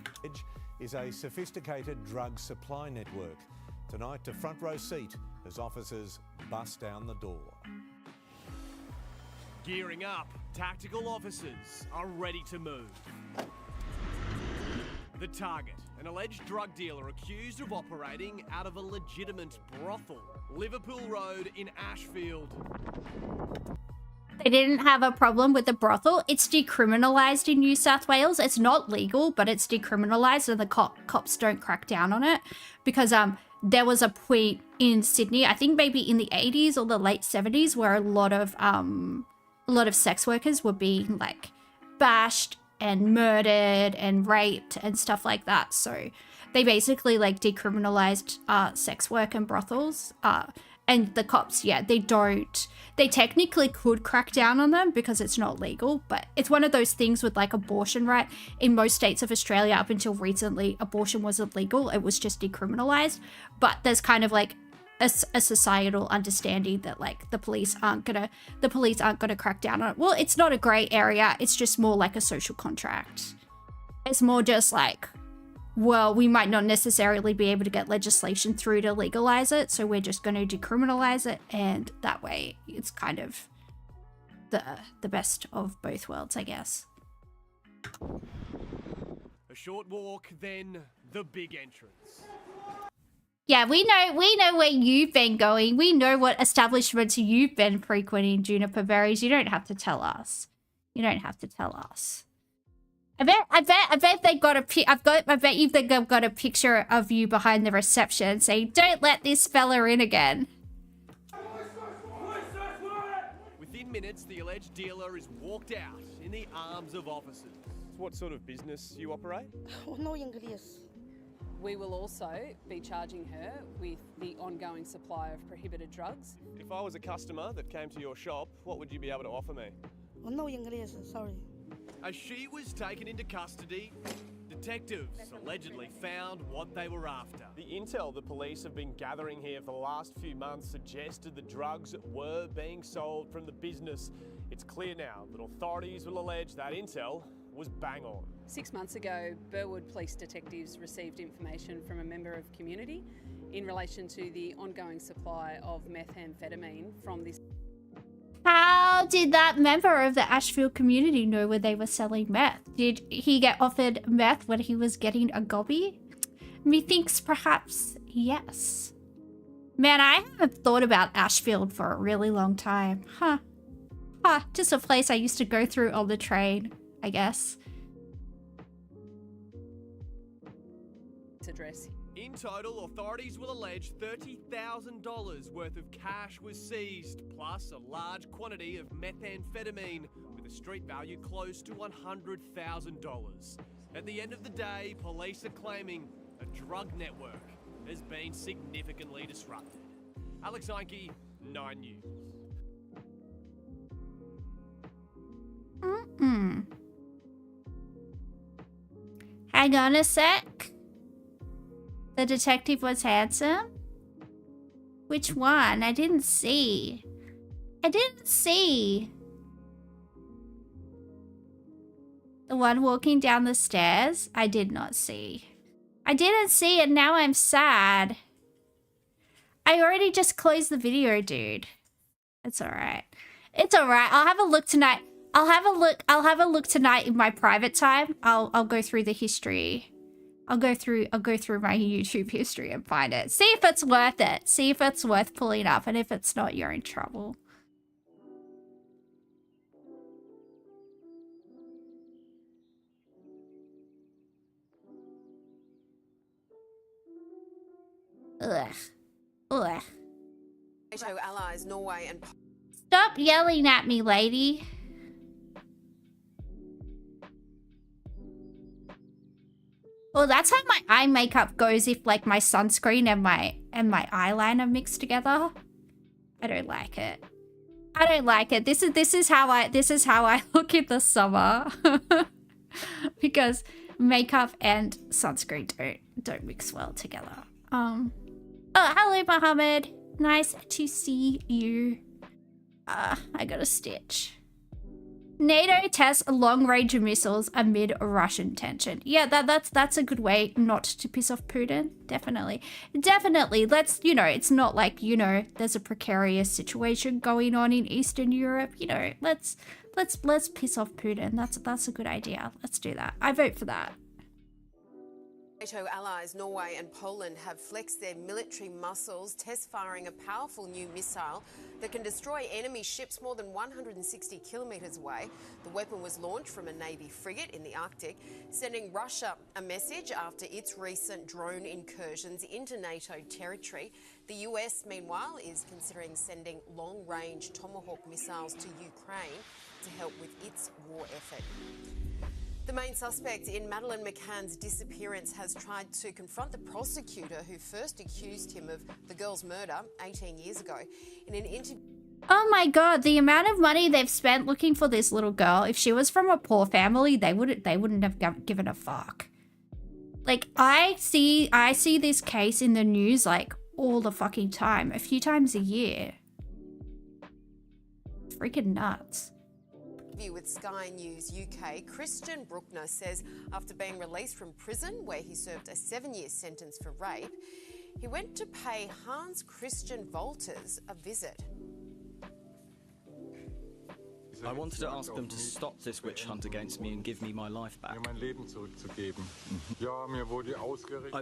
Is a sophisticated drug supply network. Tonight, to front row seat as officers bust down the door. Gearing up, tactical officers are ready to move. The target, an alleged drug dealer accused of operating out of a legitimate brothel, Liverpool Road in Ashfield. They didn't have a problem with the brothel. It's decriminalised in New South Wales. It's not legal, but it's decriminalised, and the cops don't crack down on it because there was a point in Sydney, I think maybe in the 80s or the late 70s, where a lot of sex workers were being like bashed and murdered and raped and stuff like that. So they basically like decriminalised sex work and brothels. And the cops, yeah, they technically could crack down on them because it's not legal, but it's one of those things with like abortion, right? In most states of Australia, up until recently, abortion wasn't legal. It was just decriminalised. But there's kind of like a societal understanding that like the police aren't gonna crack down on it. Well, it's not a grey area. It's just more like a social contract. It's more just like, well, we might not necessarily be able to get legislation through to legalize it, so we're just going to decriminalize it, and that way it's kind of the best of both worlds, I guess. A short walk, then the big entrance. Yeah, we know where you've been going. We know what establishments you've been frequenting, Juniper Berries. You don't have to tell us. You don't have to tell us. I bet they got I bet you've got a picture of you behind the reception saying, "Don't let this fella in again." Within minutes, the alleged dealer is walked out in the arms of officers. What sort of business you operate? No inglés. We will also be charging her with the ongoing supply of prohibited drugs. If I was a customer that came to your shop, what would you be able to offer me? No inglés, sorry. As she was taken into custody, detectives allegedly found what they were after. The intel the police have been gathering here for the last few months suggested the drugs were being sold from the business. It's clear now that authorities will allege that intel was bang on. 6 months ago, Burwood police detectives received information from a member of community in relation to the ongoing supply of methamphetamine from this. How did that member of the Ashfield community know where they were selling meth? Did he get offered meth when he was getting a gobby? Methinks perhaps yes. Man, I haven't thought about Ashfield for a really long time. Huh. Just a place I used to go through on the train, I guess. Address. In total, authorities will allege $30,000 worth of cash was seized, plus a large quantity of methamphetamine, with a street value close to $100,000. At the end of the day, police are claiming a drug network has been significantly disrupted. Alex Einke, 9 News. Hang on a sec. The detective was handsome? Which one? I didn't see. The one walking down the stairs? I did not see. I didn't see it. Now I'm sad. I already just closed the video, dude. It's alright. It's alright. I'll have a look tonight. I'll have a look tonight in my private time. I'll go through the history. I'll go through my YouTube history and find it. See if it's worth it. See if it's worth pulling up. And if it's not, you're in trouble. Ugh. NATO allies Norway and Stop yelling at me, lady. Well, that's how my eye makeup goes if like my sunscreen and my eyeliner mixed together. I don't like it. I don't like it. This is how I look in the summer. Because makeup and sunscreen don't mix well together. Oh, hello, Mohammed. Nice to see you. I got a stitch. NATO tests long-range missiles amid Russian tension. Yeah, that's a good way not to piss off Putin. Definitely. Let's, it's not like, there's a precarious situation going on in Eastern Europe. Let's piss off Putin. That's a good idea. Let's do that. I vote for that. NATO allies Norway and Poland have flexed their military muscles, test firing a powerful new missile that can destroy enemy ships more than 160 kilometres away. The weapon was launched from a Navy frigate in the Arctic, sending Russia a message after its recent drone incursions into NATO territory. The US, meanwhile, is considering sending long-range Tomahawk missiles to Ukraine to help with its war effort. The main suspect in Madeleine McCann's disappearance has tried to confront the prosecutor who first accused him of the girl's murder 18 years ago. In an interview... Oh my god, the amount of money they've spent looking for this little girl. If she was from a poor family, they wouldn't have given a fuck. Like, I see this case in the news like all the fucking time, a few times a year. Freaking nuts. With Sky News UK, Christian Bruckner says after being released from prison where he served a 7-year sentence for rape, he went to pay Hans Christian Wolters a visit. I wanted to ask them to stop this witch hunt against me and give me my life back. I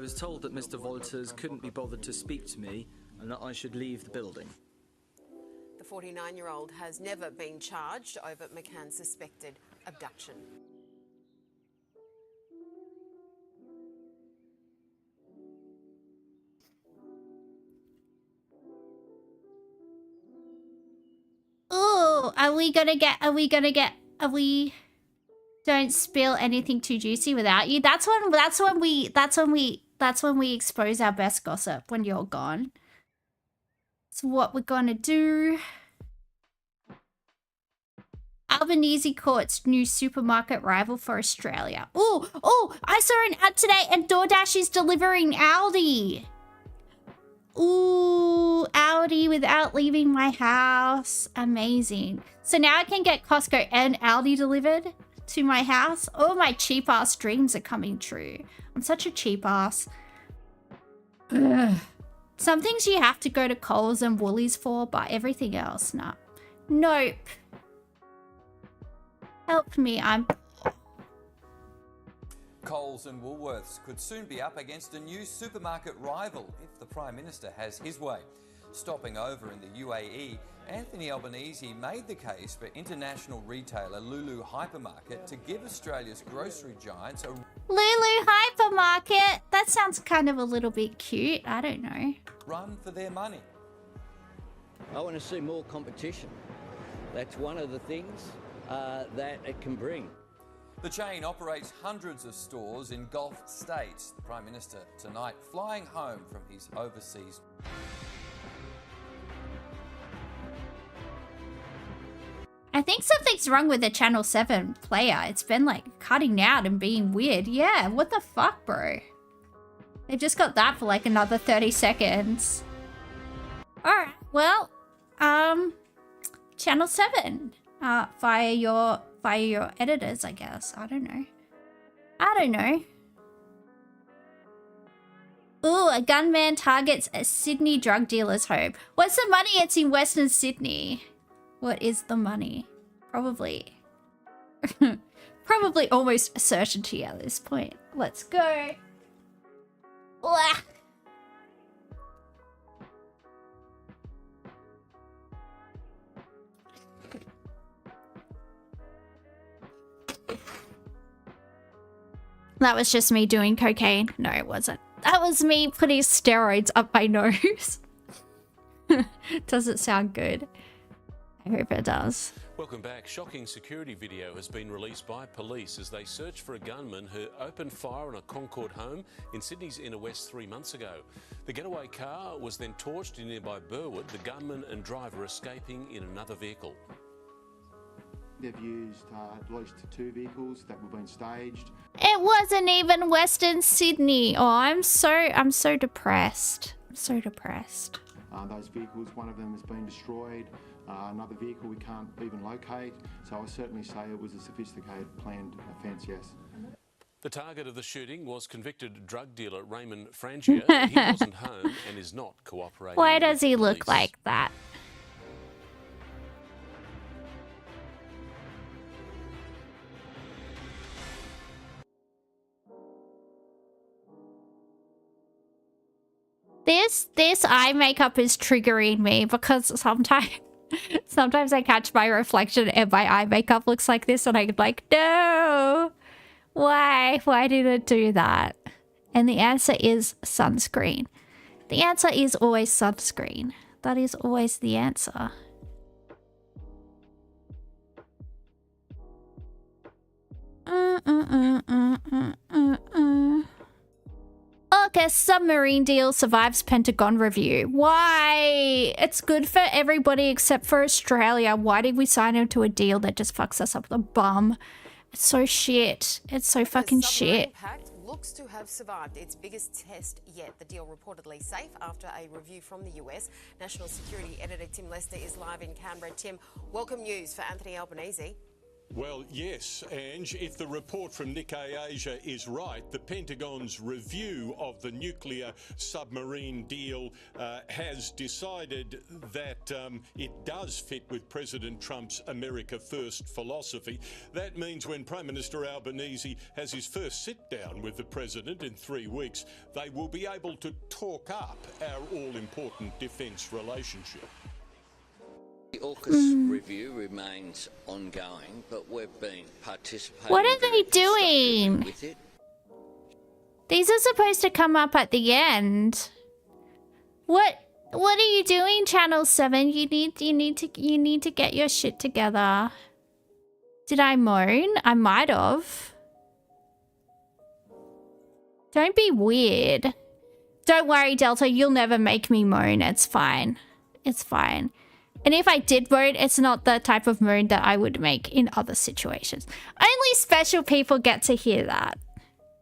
was told that Mr. Wolters couldn't be bothered to speak to me and that I should leave the building. The 49-year-old has never been charged over McCann's suspected abduction. Ooh, don't spill anything too juicy without you. That's when we expose our best gossip when you're gone. So what we're gonna do. Albanese courts new supermarket rival for Australia. Oh, I saw an ad today and DoorDash is delivering Aldi. Ooh, Aldi without leaving my house. Amazing. So now I can get Costco and Aldi delivered to my house. All my cheap ass dreams are coming true. I'm such a cheap ass. Ugh. Some things you have to go to Coles and Woolies for, but everything else, nah. Nope. Help me, I'm... Coles and Woolworths could soon be up against a new supermarket rival if the Prime Minister has his way. Stopping over in the UAE, Anthony Albanese made the case for international retailer Lulu Hypermarket to give Australia's grocery giants a Lulu Hypermarket. That sounds kind of a little bit cute. I don't know. run for their money. I want to see more competition. That's one of the things that it can bring. The chain operates hundreds of stores in Gulf states. The Prime Minister tonight flying home from his overseas. I think something's wrong with the Channel 7 player. It's been like cutting out and being weird. Yeah, what the fuck, bro? They've just got that for like another 30 seconds. Alright, well, Channel 7. Fire your editors, I guess. I don't know. Ooh, a gunman targets a Sydney drug dealer's home. What's the money? It's in Western Sydney. What is the money? Probably almost a certainty at this point. Let's go. Blah. That was just me doing cocaine. No, it wasn't. That was me putting steroids up my nose. Doesn't sound good. I hope it does. Welcome back. Shocking security video has been released by police as they search for a gunman who opened fire on a Concord home in Sydney's inner west 3 months ago. The getaway car was then torched in nearby Burwood, the gunman and driver escaping in another vehicle. They've used at least 2 vehicles that were being staged. It wasn't even Western Sydney. Oh, I'm so depressed. I'm so depressed. Those vehicles, one of them has been destroyed. Another vehicle we can't even locate. So I certainly say it was a sophisticated, planned offence, yes. The target of the shooting was convicted drug dealer Raymond Frangier. He wasn't home and is not cooperating. Why does he look like that? This eye makeup is triggering me because sometimes I catch my reflection and my eye makeup looks like this and I'm like, no, why did it do that? And the answer is sunscreen. The answer is always sunscreen. That is always the answer. Okay, submarine deal survives Pentagon review. Why? It's good for everybody except for Australia. Why did we sign into a deal that just fucks us up the bum? It's so shit. It's so fucking shit. Pact looks to have survived its biggest test yet. The deal reportedly safe after a review from the US. National Security Editor Tim Lester is live in Canberra. Tim, welcome news for Anthony Albanese. Well, yes, Ange, if the report from Nikkei Asia is right, the Pentagon's review of the nuclear submarine deal has decided that it does fit with President Trump's America First philosophy. That means when Prime Minister Albanese has his first sit-down with the President in 3 weeks, they will be able to talk up our all-important defence relationship. The AUKUS review remains ongoing, but we've been participating. What are they doing? With it. These are supposed to come up at the end. What are you doing, Channel 7? You need to get your shit together. Did I moan? I might have. Don't be weird. Don't worry, Delta, you'll never make me moan. It's fine. It's fine. And if I did moan, it's not the type of moan that I would make in other situations. Only special people get to hear that.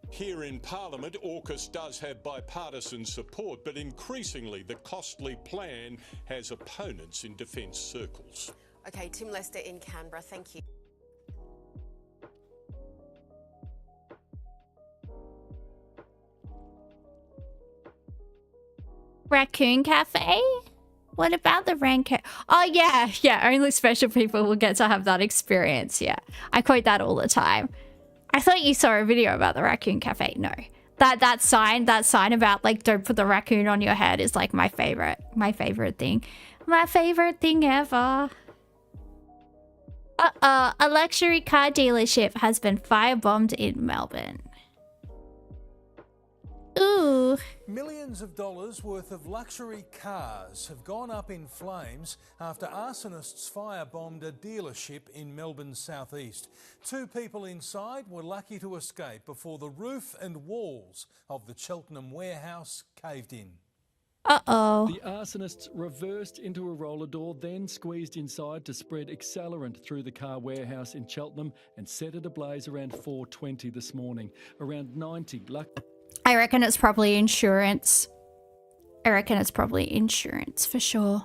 Here in Parliament, AUKUS does have bipartisan support, but increasingly the costly plan has opponents in defence circles. Okay, Tim Lester in Canberra, thank you. Raccoon Cafe? What about the Ranco? Oh, yeah. Only special people will get to have that experience. Yeah. I quote that all the time. I thought you saw a video about the raccoon cafe. No. That sign about like don't put the raccoon on your head is like my favorite thing. My favorite thing ever. A luxury car dealership has been firebombed in Melbourne. Ooh. Millions of dollars worth of luxury cars have gone up in flames after arsonists firebombed a dealership in Melbourne's southeast. 2 people inside were lucky to escape before the roof and walls of the Cheltenham warehouse caved in. Uh-oh. The arsonists reversed into a roller door, then squeezed inside to spread accelerant through the car warehouse in Cheltenham and set it ablaze around 4:20 this morning. Around 90 I reckon it's probably insurance. I reckon it's probably insurance for sure.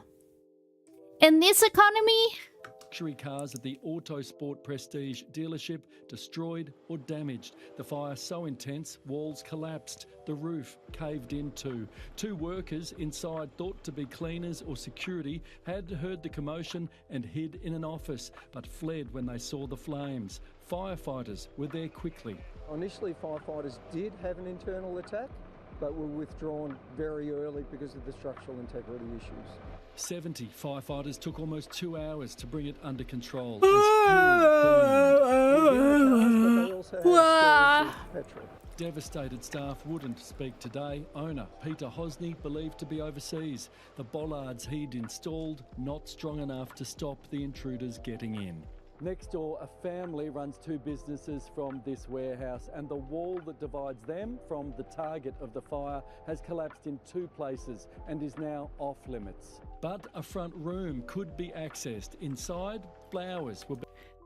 In this economy, luxury cars at the Autosport Prestige dealership destroyed or damaged. The fire so intense, walls collapsed, the roof caved in too. 2 workers inside, thought to be cleaners or security, had heard the commotion and hid in an office, but fled when they saw the flames. Firefighters were there quickly. Initially, firefighters did have an internal attack, but were withdrawn very early because of the structural integrity issues. 70 firefighters took almost 2 hours to bring it under control. Devastated staff wouldn't speak today. Owner Peter Hosney believed to be overseas. The bollards he'd installed not strong enough to stop the intruders getting in. Next door, a family runs 2 businesses from this warehouse, and the wall that divides them from the target of the fire has collapsed in 2 places and is now off limits. But a front room could be accessed. Inside, flowers were...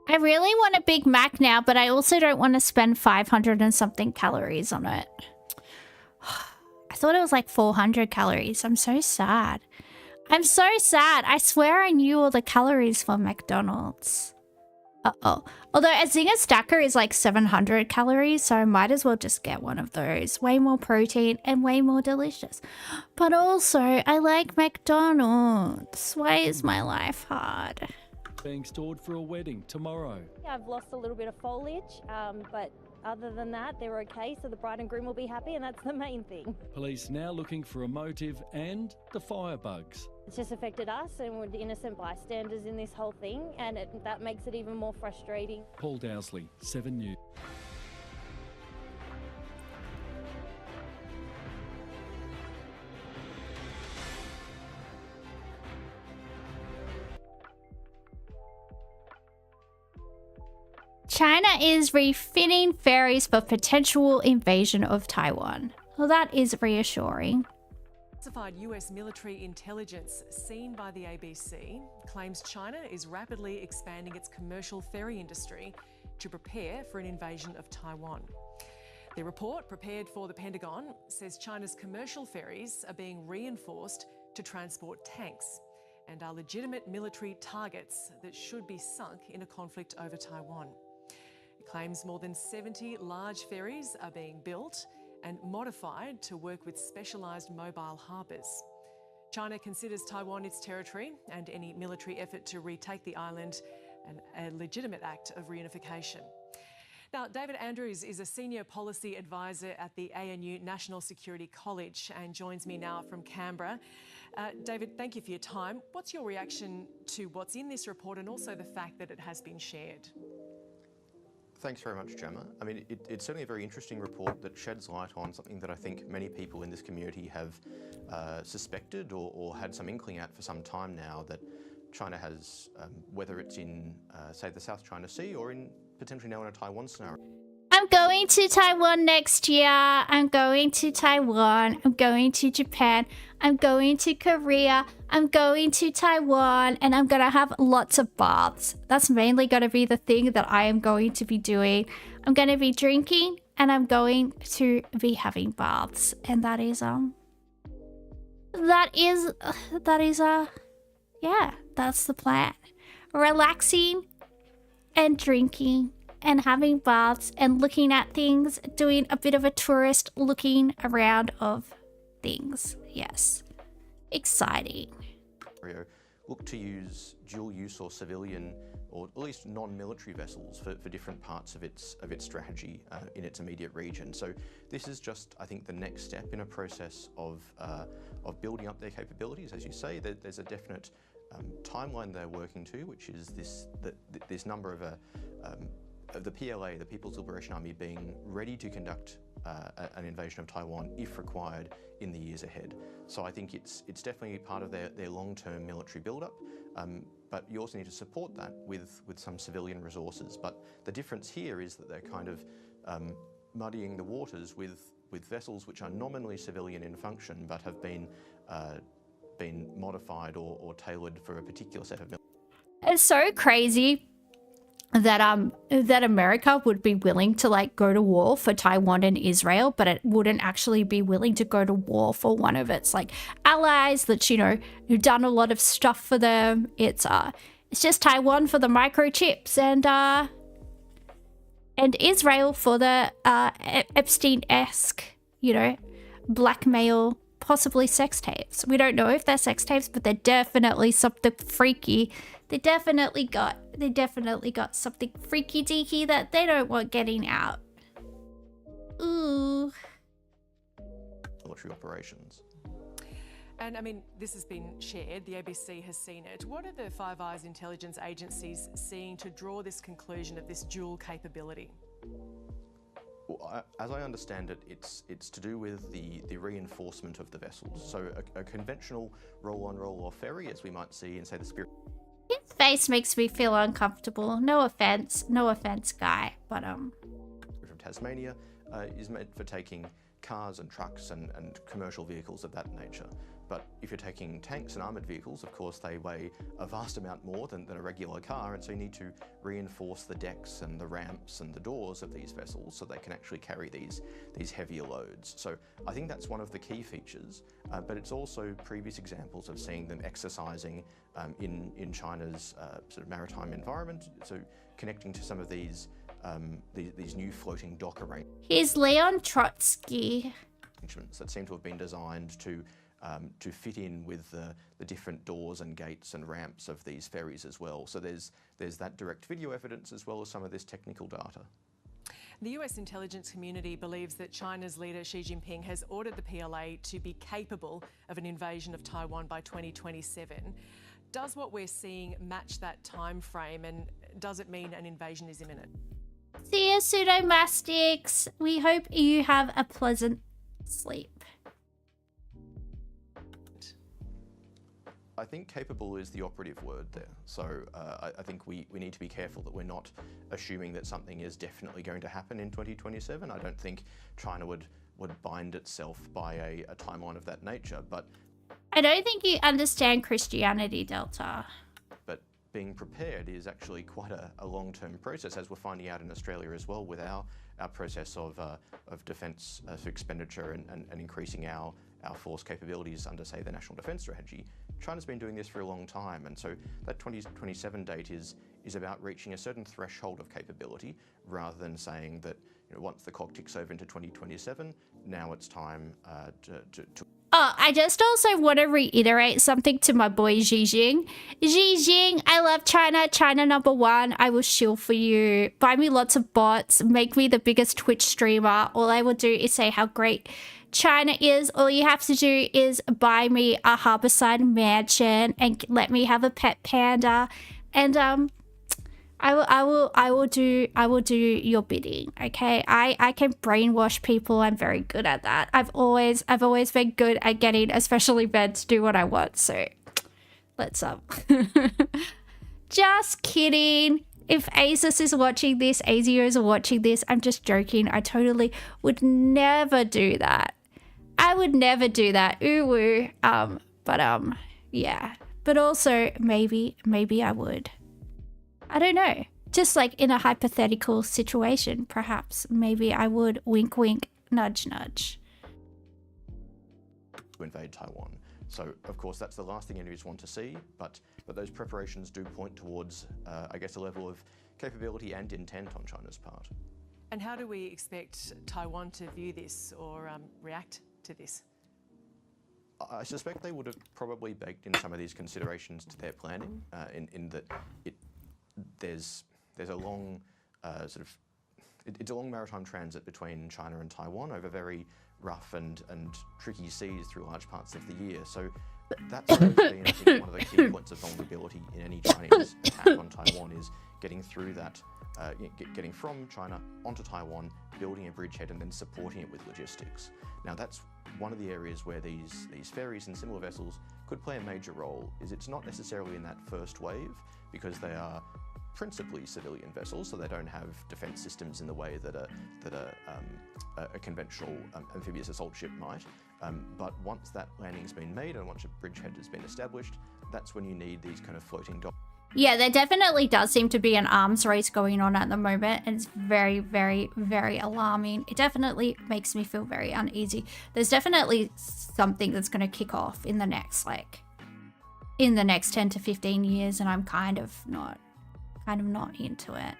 I really want a Big Mac now, but I also don't want to spend 500 and something calories on it. I thought it was like 400 calories. I'm so sad. I'm so sad. I swear I knew all the calories for McDonald's. Uh-oh. Although a Zinger Stacker is like 700 calories, so I might as well just get one of those. Way more protein and way more delicious. But also, I like McDonald's. Why is my life hard? Being stored for a wedding tomorrow. I've lost a little bit of foliage, but other than that, they're okay, so the bride and groom will be happy, and that's the main thing. Police now looking for a motive and the firebugs. It's just affected us, and we're the innocent bystanders in this whole thing, and that makes it even more frustrating. Paul Dowsley, 7 News. China is refitting ferries for potential invasion of Taiwan. Well, that is reassuring. Classified US military intelligence seen by the ABC claims China is rapidly expanding its commercial ferry industry to prepare for an invasion of Taiwan. The report, prepared for the Pentagon, says China's commercial ferries are being reinforced to transport tanks and are legitimate military targets that should be sunk in a conflict over Taiwan. It claims more than 70 large ferries are being built and modified to work with specialised mobile harbours. China considers Taiwan its territory and any military effort to retake the island a legitimate act of reunification. Now, David Andrews is a senior policy advisor at the ANU National Security College and joins me now from Canberra. David, thank you for your time. What's your reaction to what's in this report and also the fact that it has been shared? Thanks very much, Gemma. I mean, it's certainly a very interesting report that sheds light on something that I think many people in this community have suspected or had some inkling at for some time now, that China has, whether it's in, say, the South China Sea or in potentially now in a Taiwan scenario. I'm going to Taiwan next year. I'm going to Taiwan. I'm going to Japan. I'm going to Korea. I'm going to Taiwan. And I'm going to have lots of baths. That's mainly going to be the thing that I am going to be doing. I'm going to be drinking and I'm going to be having baths. And yeah, that's the plan. Relaxing and drinking and having baths and looking at things, doing a bit of a tourist looking around of things. Yes. Exciting. look to use dual use or civilian or at least non-military vessels for different parts of its strategy in its immediate region. So this is just, I think, the next step in a process of building up their capabilities. As you say, there's a definite timeline they're working to, which is this number of the PLA, the People's Liberation Army, being ready to conduct an invasion of Taiwan if required in the years ahead. So I think it's definitely part of their long-term military build-up, but you also need to support that with some civilian resources. But the difference here is that they're kind of muddying the waters with vessels which are nominally civilian in function but have been modified or tailored for a particular set of military. It's so crazy that America would be willing to like go to war for Taiwan and Israel, but it wouldn't actually be willing to go to war for one of its like allies that's, you know, who've done a lot of stuff for them. It's just Taiwan for the microchips and Israel for the Epstein-esque, you know, blackmail, possibly sex tapes. We don't know if they're sex tapes, but they're definitely something freaky. They definitely got something freaky deaky that they don't want getting out. Ooh. Military operations. And I mean, this has been shared, the ABC has seen it. What are the Five Eyes intelligence agencies seeing to draw this conclusion of this dual capability? Well, as I understand it, it's to do with the reinforcement of the vessels. So a conventional roll-on, roll-off ferry, as we might see in, say, the Spirit. His face makes me feel uncomfortable. No offense, guy, but From Tasmania is meant for taking cars and trucks and commercial vehicles of that nature. But if you're taking tanks and armoured vehicles, of course, they weigh a vast amount more than a regular car, and so you need to reinforce the decks and the ramps and the doors of these vessels so they can actually carry these heavier loads. So I think that's one of the key features, but it's also previous examples of seeing them exercising in China's sort of maritime environment, so connecting to some of these new floating dock arrangements. He's Leon Trotsky. That seem to have been designed to fit in with the different doors and gates and ramps of these ferries as well. So there's that direct video evidence as well as some of this technical data. The US intelligence community believes that China's leader Xi Jinping has ordered the PLA to be capable of an invasion of Taiwan by 2027. Does what we're seeing match that time frame, and does it mean an invasion is imminent? See you, pseudomastics. We hope you have a pleasant sleep. I think capable is the operative word there. So I think we need to be careful that we're not assuming that something is definitely going to happen in 2027. I don't think China would bind itself by a timeline of that nature, but I don't think you understand Christianity, Delta. But being prepared is actually quite a long-term process, as we're finding out in Australia as well with our process of defence expenditure and increasing our force capabilities under, say, the National Defence Strategy. China's been doing this for a long time, and so that 2027 date is about reaching a certain threshold of capability, rather than saying that, you know, once the clock ticks over into 2027, now it's time to Oh, I just also want to reiterate something to my boy Xi Jing. Xi Jing, I love China. China #1. I will shill for you. Buy me lots of bots. Make me the biggest Twitch streamer. All I will do is say how great China is. All you have to do is buy me a harborside mansion and let me have a pet panda. And I will do your bidding, okay? I can brainwash people. I'm very good at that. I've always been good at getting especially men to do what I want. So let's just kidding. If ASUS is watching this, ASIOs are watching this, I'm just joking. I totally would never do that. I would never do that. Ooh woo. Yeah. But also maybe I would. I don't know. Just like in a hypothetical situation, perhaps maybe I would. Wink, wink, nudge, nudge. To invade Taiwan. So, of course, that's the last thing enemies want to see, but those preparations do point towards, I guess, a level of capability and intent on China's part. And how do we expect Taiwan to view this or react to this? I suspect they would have probably baked in some of these considerations to their planning, in that there's a long it's a long maritime transit between China and Taiwan over very rough and tricky seas through large parts of the year. So that's always been, I think, one of the key points of vulnerability in any Chinese attack on Taiwan is getting through that, getting from China onto Taiwan, building a bridgehead and then supporting it with logistics. Now that's one of the areas where these ferries and similar vessels could play a major role. Is it's not necessarily in that first wave because they are principally civilian vessels, so they don't have defence systems in the way that a conventional amphibious assault ship might. But once that landing's been made and once a bridgehead has been established, that's when you need these kind of floating docks. Yeah, there definitely does seem to be an arms race going on at the moment, and it's very, very, very alarming. It definitely makes me feel very uneasy. There's definitely something that's going to kick off in the next, in the next 10 to 15 years, and I'm kind of not into it.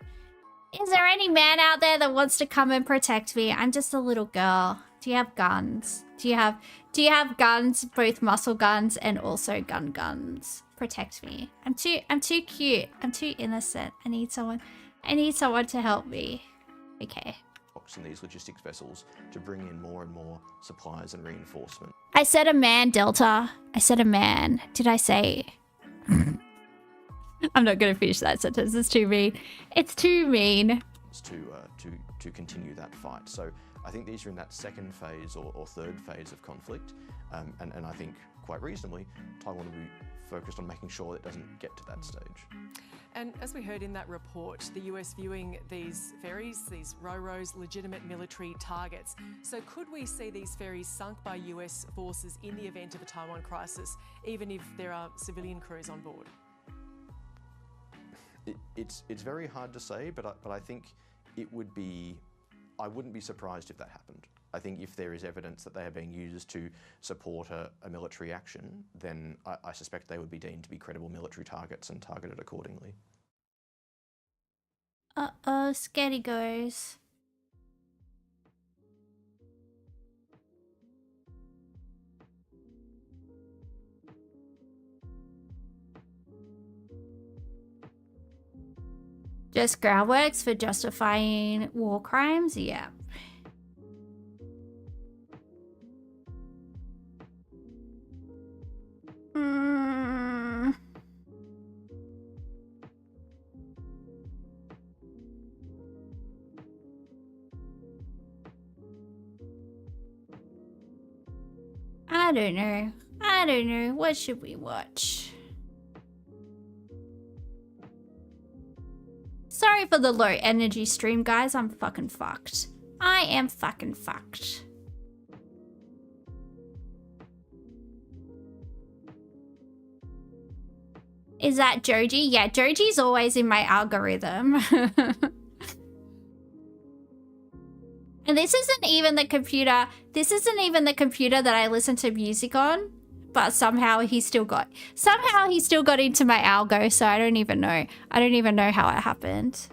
Is there any man out there that wants to come and protect me? I'm just a little girl. Do you have guns? Do you have guns, both muscle guns and also guns? Protect me. I'm too cute. I'm too innocent. I need someone to help me. Okay. And these logistics vessels to bring in more and more supplies and reinforcement. I said a man, Delta. I said a man. Did I say? I'm not going to finish that sentence. It's too mean. It's too mean. To continue that fight. So I think these are in that second phase or third phase of conflict, and I think quite reasonably Taiwan will be focused on making sure it doesn't get to that stage. And as we heard in that report, the US viewing these ferries, these ro-ros, legitimate military targets. So could we see these ferries sunk by US forces in the event of a Taiwan crisis, even if there are civilian crews on board? It's very hard to say, but I think it would be. I wouldn't be surprised if that happened. I think if there is evidence that they are being used to support a military action, then I suspect they would be deemed to be credible military targets and targeted accordingly. Uh-oh, scaredy goes. Just groundworks for justifying war crimes? Yeah. I don't know. I don't know. What should we watch? Sorry for the low energy stream, guys. I'm fucking fucked. I am fucking fucked. Is that Joji? Yeah, Joji's always in my algorithm. And this isn't even the computer. This isn't even the computer that I listen to music on. But somehow he still got into my algo, so I don't even know. I don't even know how it happened.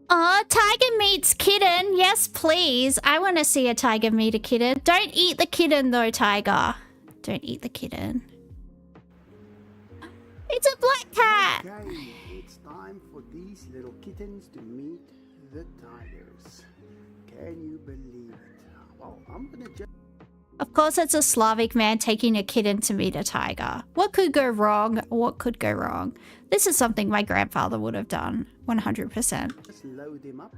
Oh, tiger meets kitten. Yes, please. I want to see a tiger meet a kitten. Don't eat the kitten though, tiger. Don't eat the kitten. It's a black cat. Okay, it's time for these little kittens to meet the tigers. Can you believe it? Well, I'm gonna just... Of course, it's a Slavic man taking a kitten to meet a tiger. What could go wrong? What could go wrong? This is something my grandfather would have done, 100%. Just load him up.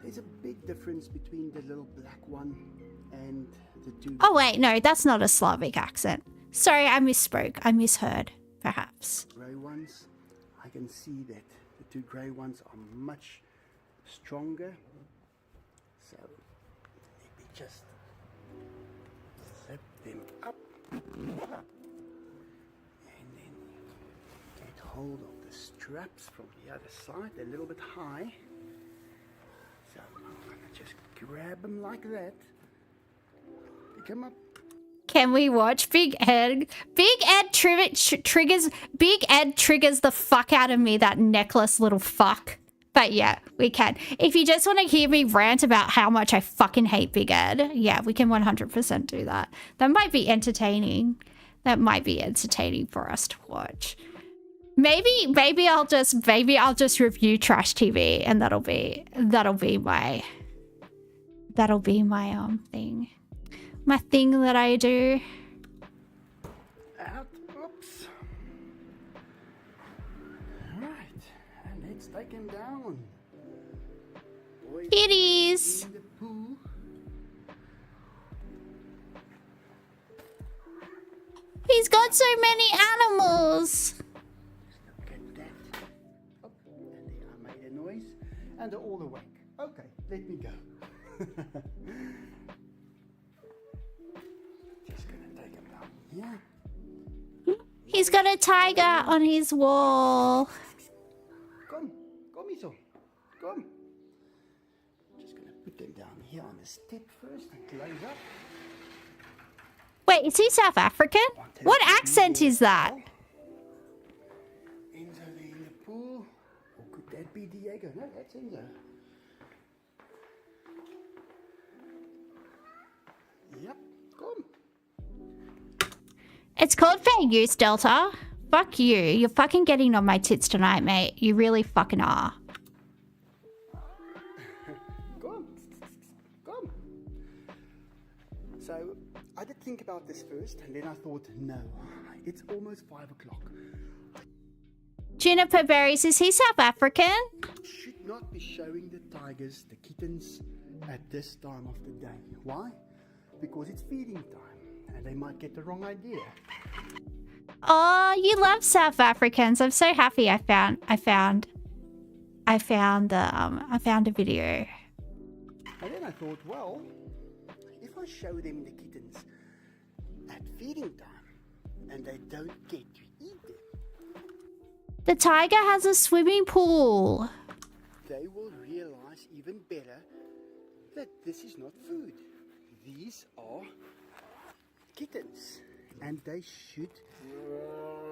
There's a big difference between the little black one and the two... Oh wait, no, that's not a Slavic accent. Sorry, I misspoke. I misheard, perhaps. Grey ones, I can see that the two grey ones are much stronger. So, let me just lift them up. And then get hold of the straps from the other side. They're a little bit high. So, I'm going to just grab them like that. Pick them up. can we watch Big Ed? Big Ed triggers the fuck out of me, that necklace little fuck. But yeah, we can. If you just want to hear me rant about how much I fucking hate Big Ed, yeah, we can 100% do that. That might be entertaining. That might be entertaining for us to watch. Maybe I'll just review trash TV, and that'll be my thing. My thing that I do. Out. Oops. Alright. And let's take him down. Boys, kitties. in the pool. He's got so many animals. Look at that. Oh, and there I made a noise. And they're all awake. Okay, let me go. Just gonna take him down here. He's got a tiger on his wall. Come, Iso. Come. Just gonna put them down here on the step first and close up. Wait, is he South African? What accent is that? Enzo there in the pool. Or could that be Diego? No, that's Enzo. Yep, come. It's called fair use, Delta. Fuck you. You're fucking getting on my tits tonight, mate. You really fucking are. Come. So, I did think about this first, and then I thought, no, it's almost 5 o'clock. Juniper Berries, is he South African? Should not be showing the tigers, the kittens, at this time of the day. Why? Because it's feeding time, and they might get the wrong idea. Oh, you love South Africans. I'm so happy I found a video. And then I thought, well, if I show them the kittens at feeding time and they don't get to eat them, The tiger has a swimming pool. they will realize even better that this is not food. These are kittens, and they should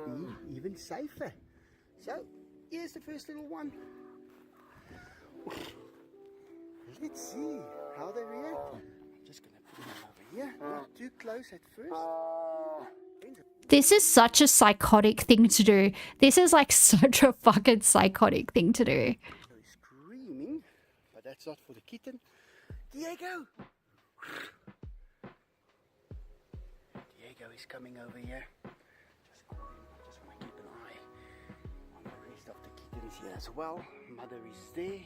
be even safer. So, here's the first little one. Let's see how they react. I'm just going to put them over here. Not too close at first. This is such a psychotic thing to do. This is like such a fucking psychotic thing to do. Screaming, but that's not for the kitten. Diego! Diego is coming over here. Just want to keep an eye on the rest of the kittens here as well. Mother is there,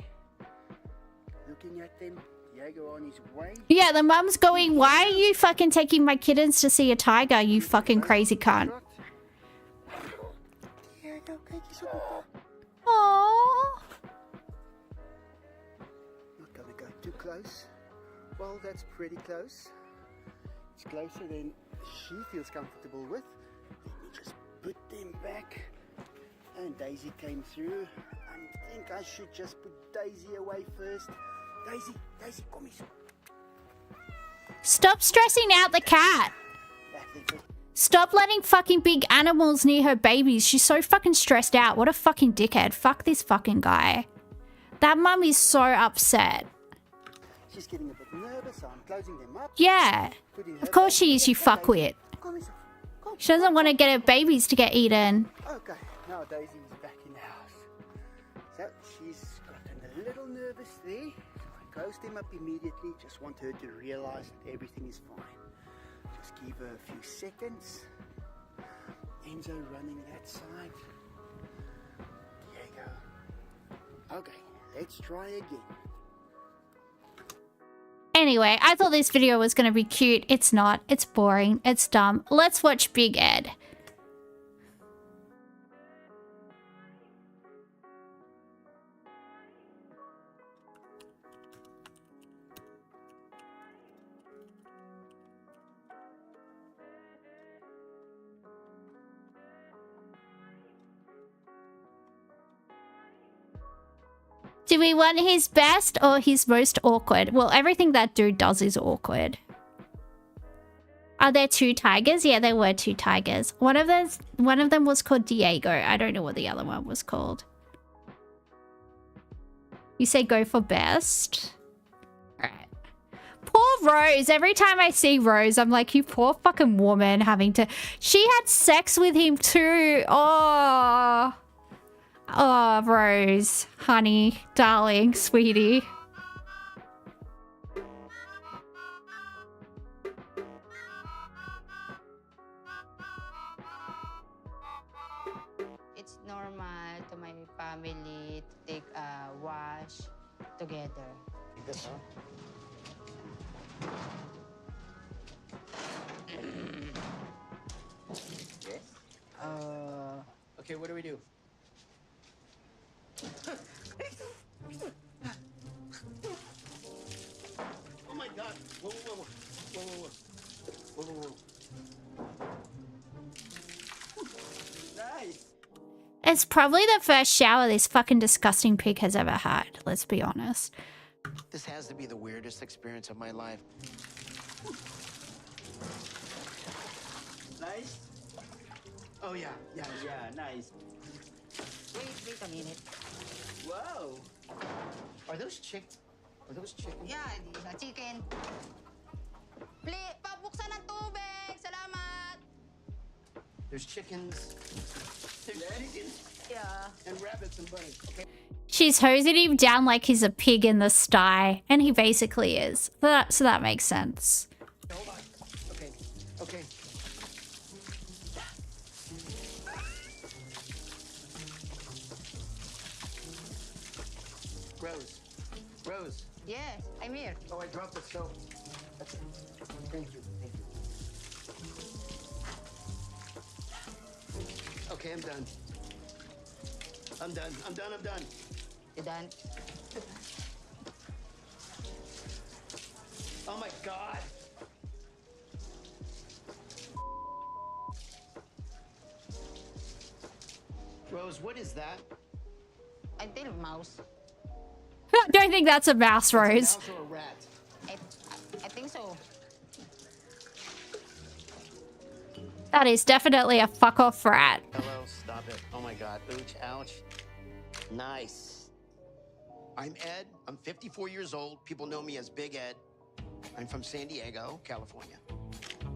looking at them. Diego on his way. Yeah, the mum's going, why are you fucking taking my kittens to see a tiger, you fucking crazy cunt? Diego, kijk eens op. Aww. Not gonna go too close. Well, that's pretty close. It's closer than she feels comfortable with. Let me just put them back. And Daisy came through. I think I should just put Daisy away first. Daisy, come here. Stop stressing out the cat. Stop letting fucking big animals near her babies. She's so fucking stressed out. What a fucking dickhead. Fuck this fucking guy. That mum is so upset. She's getting a bit nervous, so I'm closing them up. Yeah. Of course she is, you fuckwit. She doesn't want to get her babies to get eaten. Okay, now Daisy's back in the house. So she's gotten a little nervous there. Closed him up immediately. Just want her to realize that everything is fine. Just give her a few seconds. Enzo running that side. Diego. Okay, let's try again. Anyway, I thought this video was going to be cute. It's not. It's boring. It's dumb. Let's watch Big Ed. Do we want his best or his most awkward? Well, everything that dude does is awkward. Are there 2 tigers? Yeah, there were 2 tigers. One of them was called Diego. I don't know what the other one was called. You say go for best? Alright. Poor Rose. Every time I see Rose, I'm like, you poor fucking woman having to... She had sex with him too. Oh. Oh, Rose. Honey. Darling. Sweetie. It's normal to my family to take a wash together. This, huh? Yes. Okay, what do we do? Oh my God! Whoa, whoa, whoa, whoa, whoa, whoa, whoa, whoa, whoa. Nice. It's probably the first shower this fucking disgusting pig has ever had. Let's be honest. This has to be the weirdest experience of my life. Nice. Oh yeah, yeah, nice. Wait a minute. Whoa. Are those chickens? Yeah, the chicken. Please, pabuksan ng tubig. Salamat. There's chickens. There's chickens. Yeah. And rabbits and bunnies. Okay. She's hosing him down like he's a pig in the sty. And he basically is. So that makes sense. Hold on. Okay. Okay. Rose. Yes, I'm here. Oh, I dropped the soap. Thank you. Okay, I'm done. I'm done. You done? Oh my God. Rose, what is that? I think mouse. I don't think that's a mouse, Rose. It's a mouse or a rat? I think so. That is definitely a fuck off rat. Hello, stop it. Oh my God. Ooch, ouch. Nice. I'm Ed. I'm 54 years old. People know me as Big Ed. I'm from San Diego, California.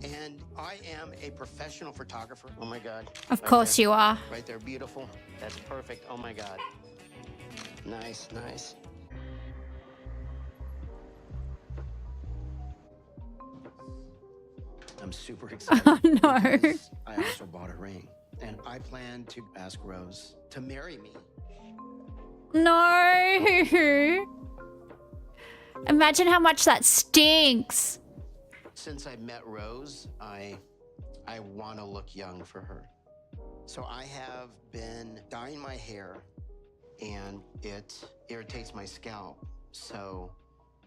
And I am a professional photographer. Oh my God. Of course you are. Right there, beautiful. That's perfect. Oh my God. Nice. I'm super excited. Oh no. Because I also bought a ring. And I plan to ask Rose to marry me. No. Imagine how much that stinks. Since I met Rose, I want to look young for her. So I have been dyeing my hair and it irritates my scalp. So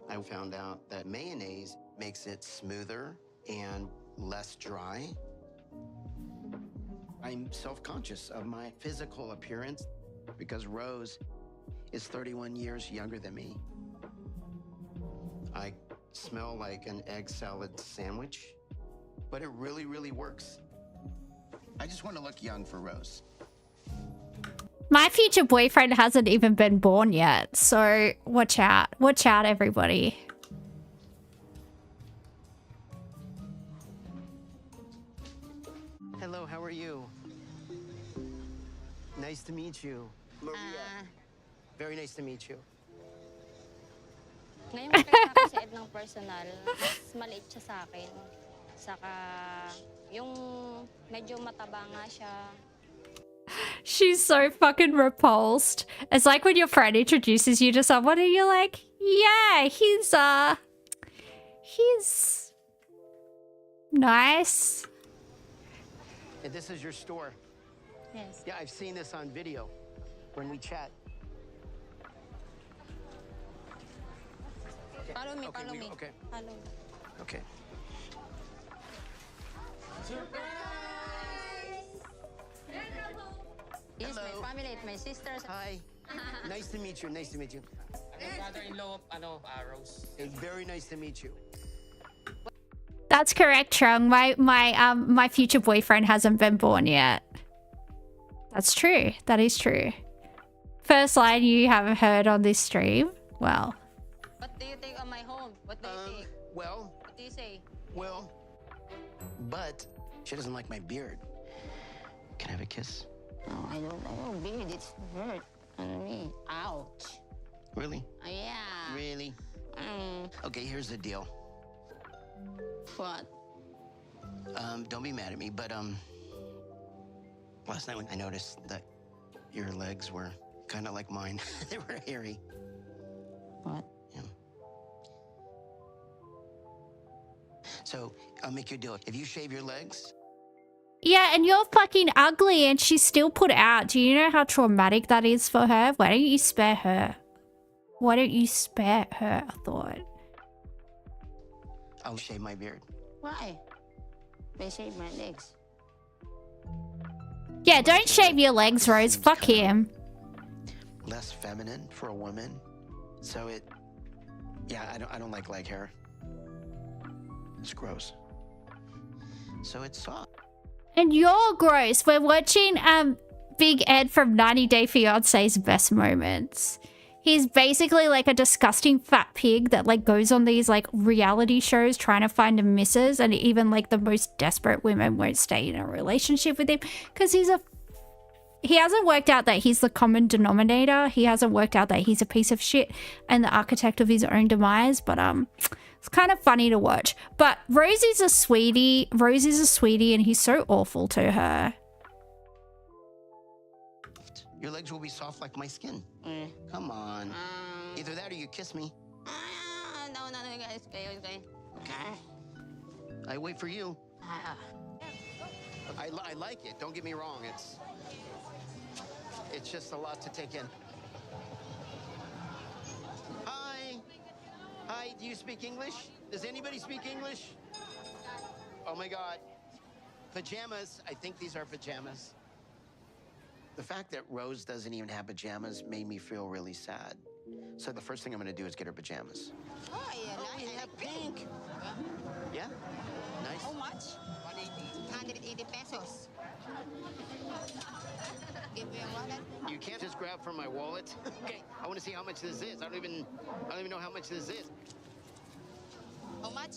I found out that mayonnaise makes it smoother and less dry. I'm self-conscious of my physical appearance because Rose is 31 years younger than me. I smell like an egg salad sandwich, but it really, really works. I just want to look young for Rose. My future boyfriend hasn't even been born yet, so watch out. Watch out, everybody. Hello, how are you? Nice to meet you. Maria. Very nice to meet you. Ngayon makita ko si Ed ng personal, mas maliit siya sa akin. Saka yung medyo mataba nga siya. She's so fucking repulsed. It's like when your friend introduces you to someone and you're like, yeah, he's nice. And this is your store? Yes. Yeah, I've seen this on video when we chat. Follow me, Okay, follow me. okay. Follow. Okay. Yes, my family, my sisters. Hi. Nice to meet you. Nice to meet you. Brother-in-law of Rose. Very nice to meet you. That's correct, Trung. My future boyfriend hasn't been born yet. That's true. That is true. First line you haven't heard on this stream. Well. What do you think of my home? What do you think? Well, What do you say? well, but she doesn't like my beard. Can I have a kiss? No, I don't beard. It's hurt on me. Ouch. Really? Yeah. Really? Okay, here's the deal. What? Don't be mad at me, but last night when I noticed that your legs were kind of like mine. They were hairy. What? Yeah. So I'll make you a deal. If you shave your legs, Yeah, and you're fucking ugly and she's still put out. Do you know how traumatic that is for her? Why don't you spare her? Why don't you spare her, I thought. I'll shave my beard. Why? They shave my legs. Yeah, don't shave your legs, Rose. Fuck him. Less feminine for a woman. So yeah, I don't like leg hair. It's gross. So it's soft. And you're gross. We're watching Big Ed from 90 Day Fiancé's best moments. He's basically like a disgusting fat pig that like goes on these like reality shows trying to find a missus, and even like the most desperate women won't stay in a relationship with him because he hasn't worked out that he's the common denominator. He hasn't worked out that he's a piece of shit and the architect of his own demise. But it's kind of funny to watch. But Rose is a sweetie. And he's so awful to her. Your legs will be soft like my skin. Come on. Either that or you kiss me. No, guys. Okay. I wait for you. I like it. Don't get me wrong. It's just a lot to take in. Hi, do you speak English? Does anybody speak English? Oh my God. Pajamas. I think these are pajamas. The fact that Rose doesn't even have pajamas made me feel really sad. So the first thing I'm gonna do is get her pajamas. Oh, yeah. We have pink. Yeah? Nice. How much? 180 pesos. Give me a wallet. You can't just grab from my wallet. Okay, I want to see how much this is. I don't even know how much this is. How much?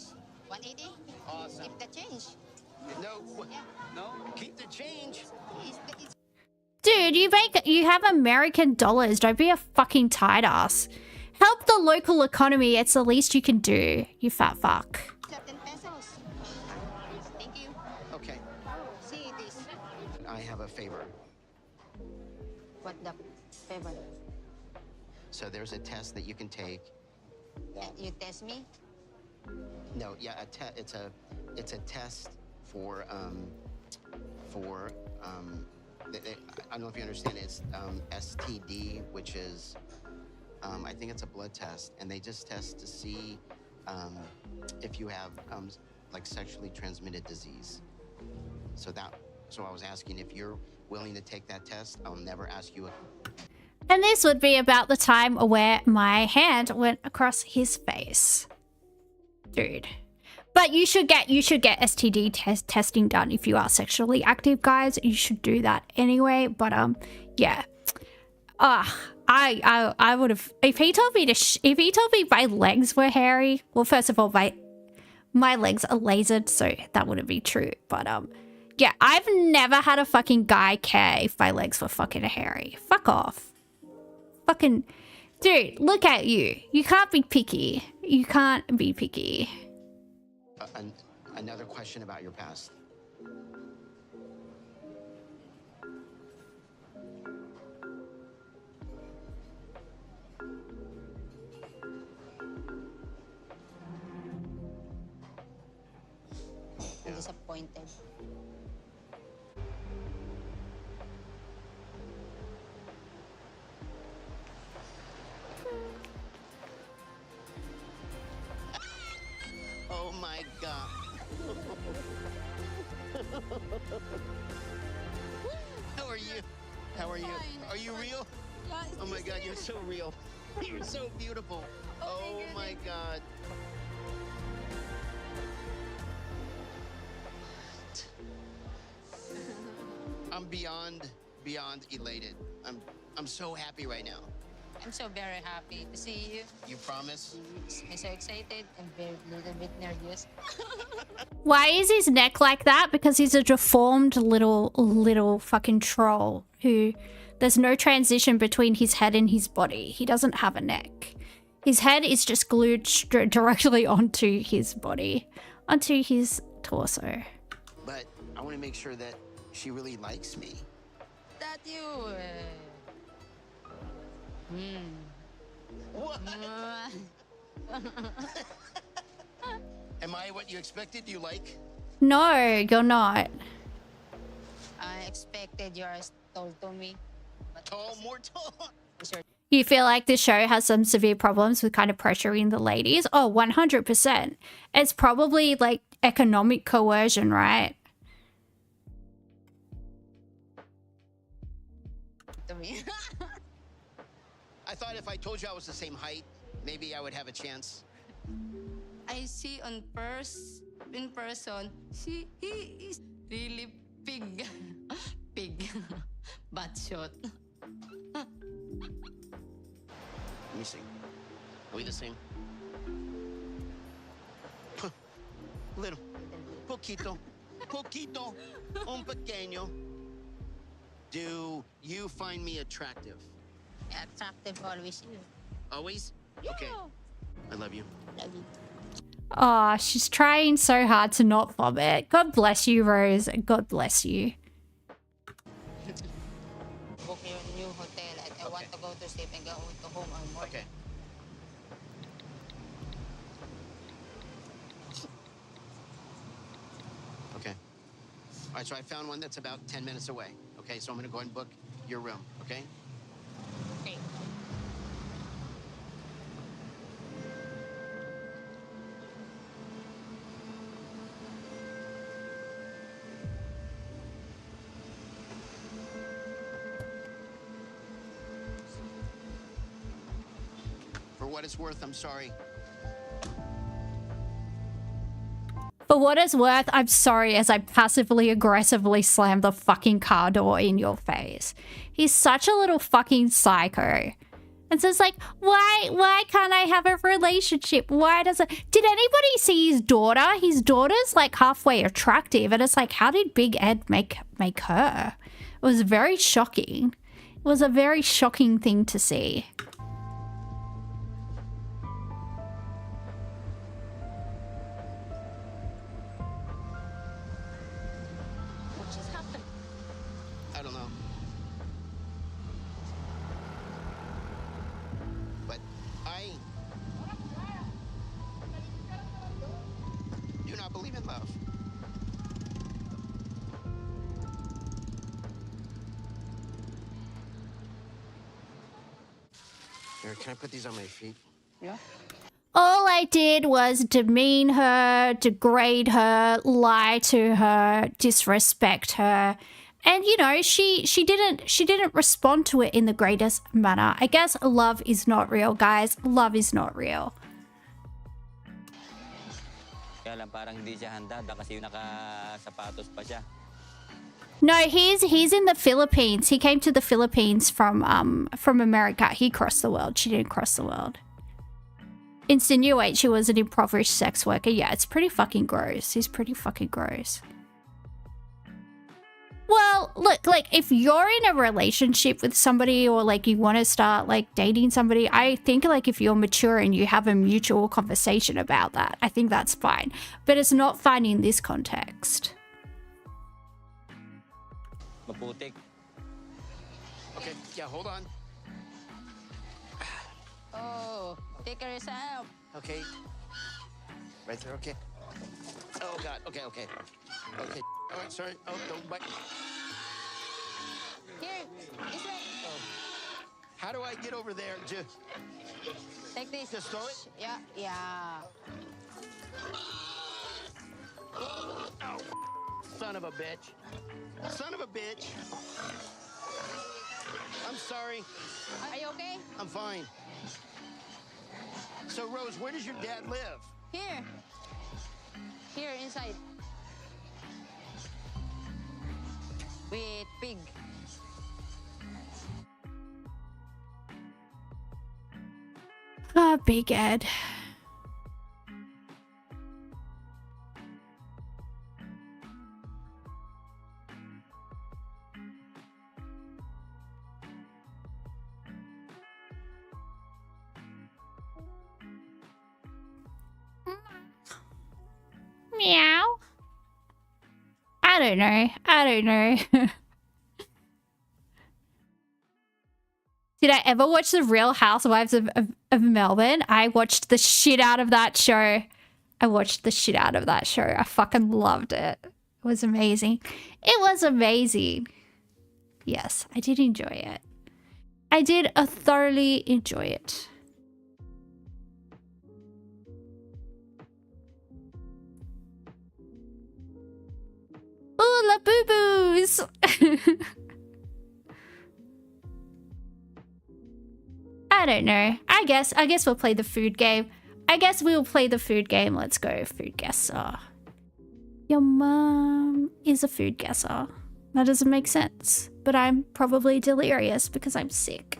180? Awesome. Keep the change. No, no, keep the change. Dude, you have American dollars. Don't be a fucking tight ass. Help the local economy. It's the least you can do, you fat fuck. 7 pesos. Thank you. Okay. See this. I have a favor. What the favor? So there's a test that you can take. You test me? No, yeah, it's a test for I don't know if you understand it. It's STD, which is I think it's a blood test, and they just test to see if you have like sexually transmitted disease. So I was asking if you're willing to take that test. I'll never ask you. And this would be about the time where my hand went across his face. Dude. But you should get STD testing done if you are sexually active, guys. You should do that anyway. But yeah. I would have, if he told me my legs were hairy. Well, first of all, my legs are lasered, so that wouldn't be true. But yeah, I've never had a fucking guy care if my legs were fucking hairy. Fuck off. Fucking dude, look at you. You can't be picky. You can't be picky. Another question about your past. I'm disappointed. Oh my God. How are you? How are you? Are you real? Oh my God, you're so real. You're so beautiful. Oh my God. beyond elated. I'm so happy right now. I'm so very happy to see you. You promise? I'm so excited and very little bit nervous. Why is his neck like that? Because he's a deformed little fucking troll who there's no transition between his head and his body. He doesn't have a neck. His head is just glued directly onto his body, onto his torso. But I want to make sure that she really likes me. That you. What? Am I what you expected? Do you like? No, you're not. I expected yours told to me. But tall, more tall. You feel like this show has some severe problems with kind of pressuring the ladies? Oh, 100%. It's probably like economic coercion, right? To me. I thought if I told you I was the same height, maybe I would have a chance. I see in person, he is really big. Big. Butt shot. Let me see. Are we the same? Little. Poquito. Poquito. Un pequeño. Do you find me attractive? Attractive always you. Always? Yeah. Okay. I love you. Love you. Oh, she's trying so hard to not vomit. God bless you, Rose. God bless you. Book your new hotel and I want to go to sleep and go to home on morning. Okay. Okay. All right, so I found one that's about 10 minutes away. Okay, so I'm gonna go ahead and book your room, okay? Okay. For what it's worth, I'm sorry. For what it's worth, I'm sorry as I passively aggressively slam the fucking car door in your face. He's such a little fucking psycho. And so it's like, why can't I have a relationship? Why does it? Did anybody see his daughter? His daughter's like halfway attractive, and it's like, how did Big Ed make her? It was very shocking. It was a very shocking thing to see. I don't know. But I do not believe in love. Here, can I put these on my feet? Yeah. All I did was demean her, degrade her, lie to her, disrespect her. And you know, she didn't respond to it in the greatest manner. I guess love is not real, guys. Love is not real. Kaya lang parang hindi siya handa kasi yung nakasapatos pa siya. No, he's in the Philippines. He came to the Philippines from America. He crossed the world. She didn't cross the world. Insinuate she was an impoverished sex worker. Yeah, it's pretty fucking gross. He's pretty fucking gross. Well, look, like, if you're in a relationship with somebody or, like, you want to start, like, dating somebody, I think, like, if you're mature and you have a mutual conversation about that, I think that's fine. But it's not fine in this context. Maputik. Okay, yeah, hold on. Oh, take care of yourself. Okay. Right there, okay. Oh, God, okay. Okay. All right, sorry. Oh, don't bite. Here, this way. How do I get over there? Take this. Just throw it? Yeah. Oh, son of a bitch. Son of a bitch. I'm sorry. Are you okay? I'm fine. So, Rose, where does your dad live? Here. Here, inside. with pig. Ah, Big Ed. Meow. I don't know. Did I ever watch The Real Housewives of Melbourne? I watched the shit out of that show. I fucking loved it. It was amazing. Yes, I did enjoy it. I did thoroughly enjoy it. Ooh, la boo-boos! I don't know. I guess we'll play the food game. Let's go, food guesser. Your mom is a food guesser. That doesn't make sense. But I'm probably delirious because I'm sick.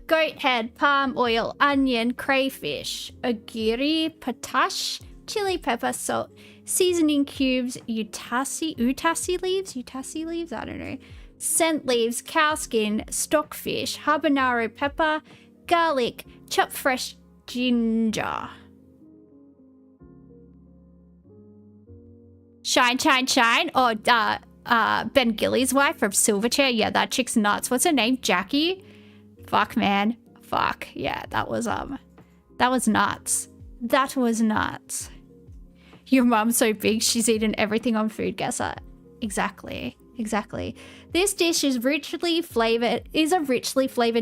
Goat head, palm oil, onion, crayfish, ogiri, potash, chili pepper, salt, seasoning cubes, utasi leaves, I don't know, scent leaves, cow skin, stockfish, habanero pepper, garlic, chopped fresh ginger. Shine. Or Ben Gilly's wife from Silverchair. Yeah, that chick's nuts. What's her name? Jackie? Fuck, man. Fuck. Yeah, that was nuts. That was nuts. Your mom's so big, she's eaten everything on Food Guesser. Exactly. This dish is a richly flavored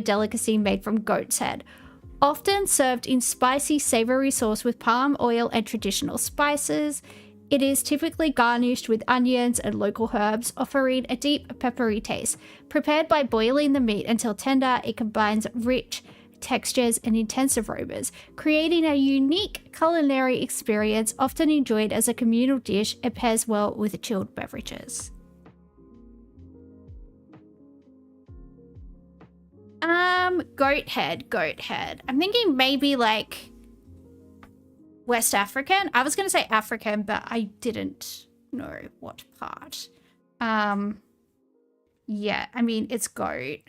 delicacy made from goat's head. Often served in spicy, savory sauce with palm oil and traditional spices. It is typically garnished with onions and local herbs, offering a deep, peppery taste. Prepared by boiling the meat until tender, it combines rich textures and intense aromas, creating a unique culinary experience often enjoyed as a communal dish. It pairs well with chilled beverages. Goat head. I'm thinking maybe like West African. I was going to say African, but I didn't know what part. Yeah, I mean, it's goat.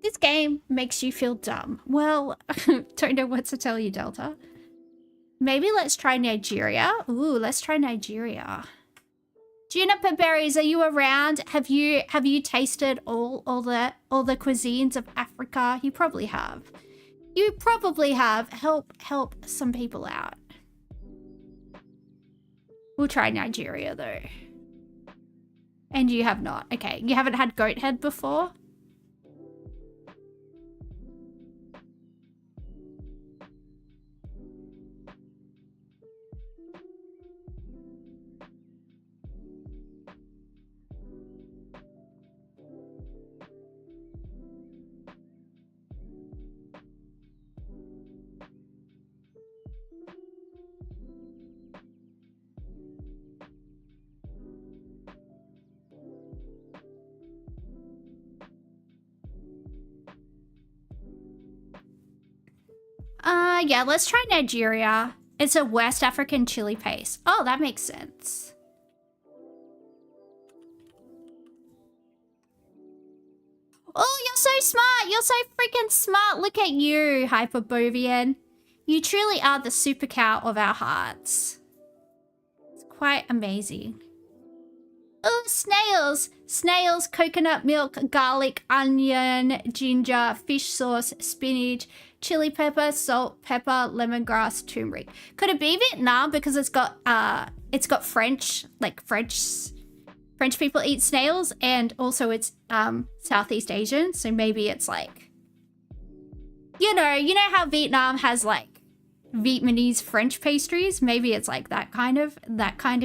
This game makes you feel dumb. Well, don't know what to tell you, Delta. Maybe let's try Nigeria. Ooh, let's try Nigeria. Juniper berries, are you around? Have you tasted all the cuisines of Africa? You probably have. Help some people out. We'll try Nigeria though. And you have not. Okay, you haven't had goat head before? Yeah, let's try Nigeria. It's a West African chili paste. Oh, that makes sense. Oh, you're so smart. You're so freaking smart. Look at you, Hyperbovian. You truly are the super cow of our hearts. It's quite amazing. Oh, snails. Snails, coconut milk, garlic, onion, ginger, fish sauce, spinach, chili pepper, salt, pepper, lemongrass, turmeric. Could it be Vietnam because it's got French, like French people eat snails, and also it's Southeast Asian, so maybe it's like, you know how Vietnam has like Vietnamese French pastries. Maybe it's like that kind of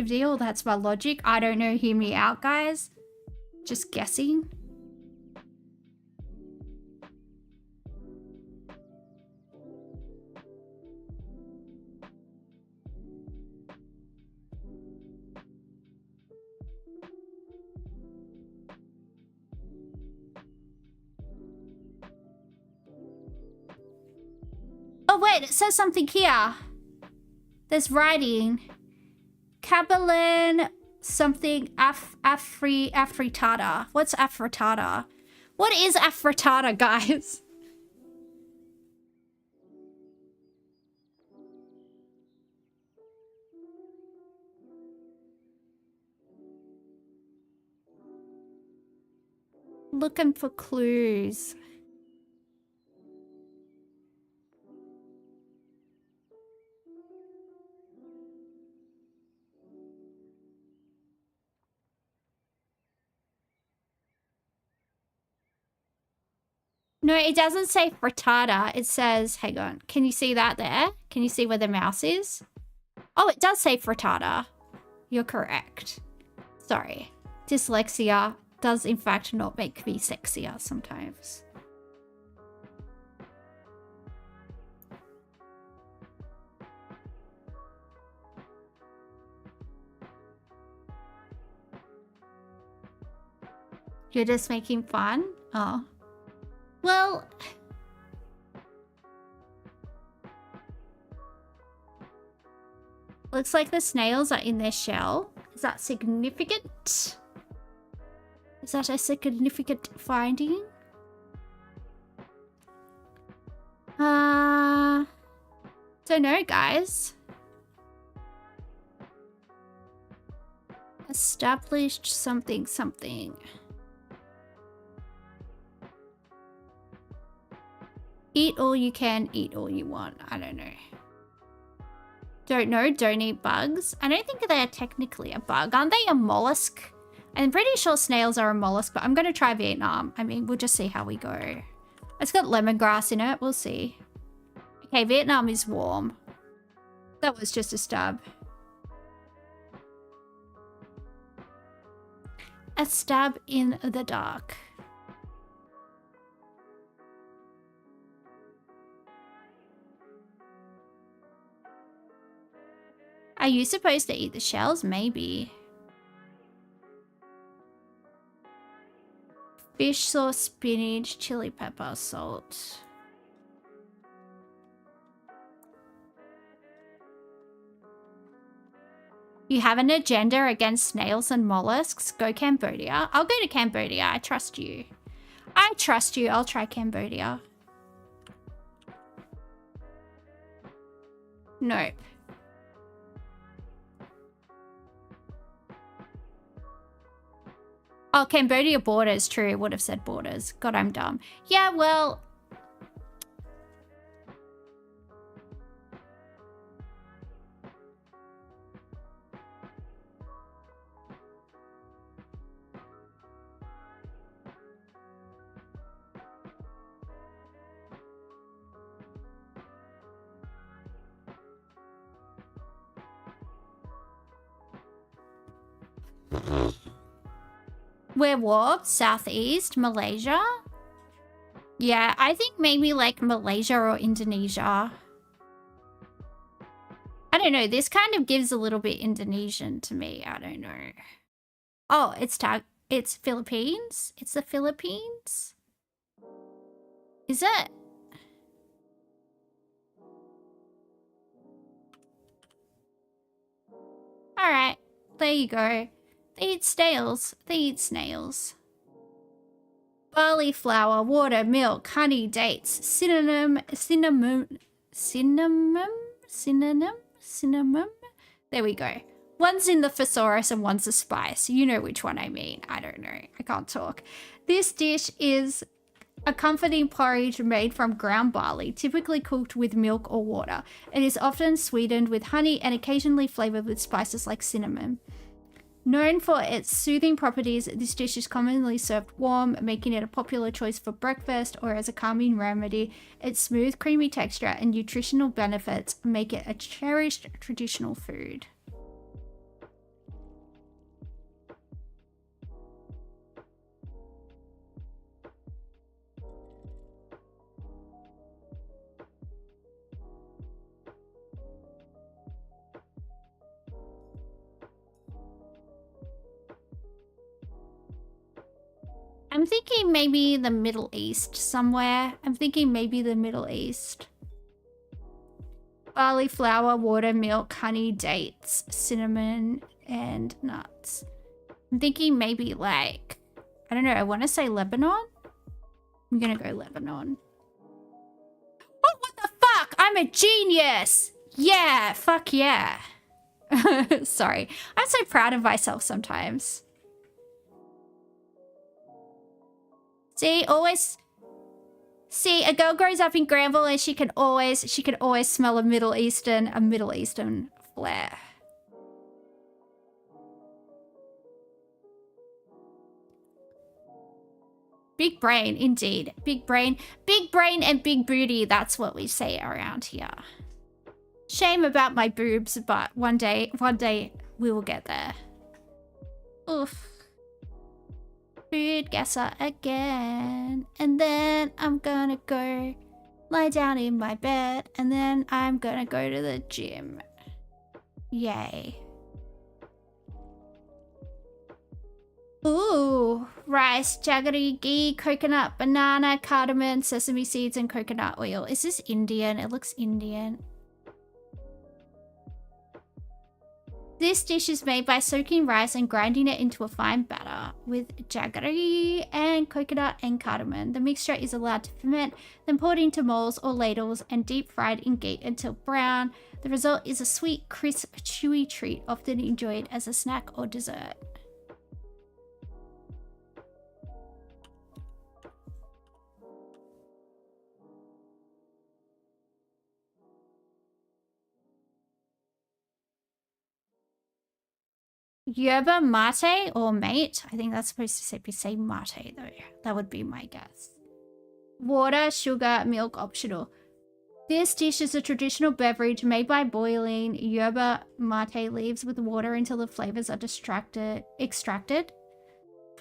deal. That's my logic. I don't know. Hear me out, guys. Just guessing. Oh wait, it says something here. There's writing. Cabalin something afrittata. What's afrittata? What is afrittata, guys? Looking for clues. No, it doesn't say frittata. It says, hang on. Can you see that there? Can you see where the mouse is? Oh, it does say frittata. You're correct. Sorry. Dyslexia does in fact not make me sexier sometimes. You're just making fun? Oh. Well, looks like the snails are in their shell. Is that significant? Is that a significant finding? Don't know, guys. Established something. Eat all you can, eat all you want. I don't know. Don't know, don't eat bugs. I don't think they are technically a bug. Aren't they a mollusk? I'm pretty sure snails are a mollusk, but I'm going to try Vietnam. I mean, we'll just see how we go. It's got lemongrass in it. We'll see. Okay, Vietnam is warm. That was just a stab. A stab in the dark. Are you supposed to eat the shells? Maybe. Fish sauce, spinach, chili pepper, salt. You have an agenda against snails and mollusks? Go Cambodia. I'll go to Cambodia. I trust you. I trust you. I'll try Cambodia. Nope. Oh, Cambodia borders. True, it would have said borders. God, I'm dumb. Yeah, well... We're warped, southeast, Malaysia. Yeah, I think maybe like Malaysia or Indonesia. I don't know, this kind of gives a little bit Indonesian to me. I don't know. Oh, it's Philippines? It's the Philippines? Is it? Alright, there you go. They eat snails. They eat snails. Barley flour, water, milk, honey, dates, cinnamon. There we go. One's in the thesaurus and one's a spice. You know which one I mean. I don't know. I can't talk. This dish is a comforting porridge made from ground barley, typically cooked with milk or water. It is often sweetened with honey and occasionally flavored with spices like cinnamon. Known for its soothing properties, this dish is commonly served warm, making it a popular choice for breakfast or as a calming remedy. Its smooth, creamy texture and nutritional benefits make it a cherished traditional food. I'm thinking maybe the Middle East somewhere. I'm thinking maybe the Middle East. Barley flour, water, milk, honey, dates, cinnamon, and nuts. I'm thinking maybe like, I don't know, I want to say Lebanon? I'm gonna go Lebanon. Oh, what the fuck? I'm a genius! Yeah, fuck yeah. Sorry. I'm so proud of myself sometimes. See, a girl grows up in Granville and she can always smell a Middle Eastern flair. Big brain, indeed. Big brain and big booty. That's what we say around here. Shame about my boobs, but one day we will get there. Oof. Food guesser again. And then I'm gonna go lie down in my bed. And then I'm gonna go to the gym. Yay. Ooh. Rice, jaggery, ghee, coconut, banana, cardamom, sesame seeds, and coconut oil. Is this Indian? It looks Indian. This dish is made by soaking rice and grinding it into a fine batter with jaggery and coconut and cardamom. The mixture is allowed to ferment, then poured into molds or ladles and deep fried in ghee until brown. The result is a sweet, crisp, chewy treat often enjoyed as a snack or dessert. Yerba mate or mate? I think that's supposed to say mate though. That would be my guess. Water, sugar, milk optional. This dish is a traditional beverage made by boiling yerba mate leaves with water until the flavors are extracted.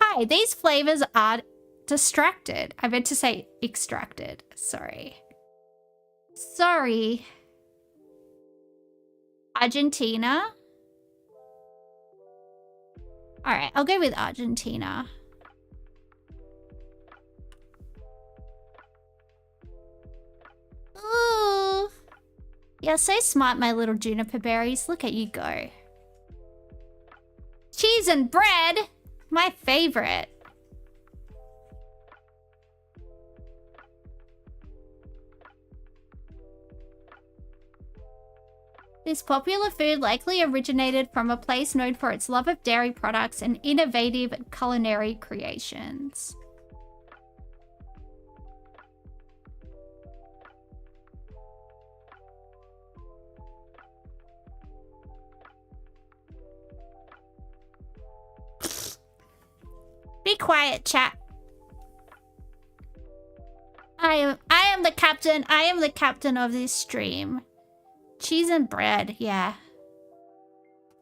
Hi, these flavors are distracted. I meant to say extracted. Sorry. Argentina. Alright, I'll go with Argentina. Ooh. You're so smart, my little juniper berries. Look at you go. Cheese and bread! My favorite. This popular food likely originated from a place known for its love of dairy products and innovative culinary creations. Be quiet, chat. I am the captain. I am the captain of this stream. Cheese and bread, yeah.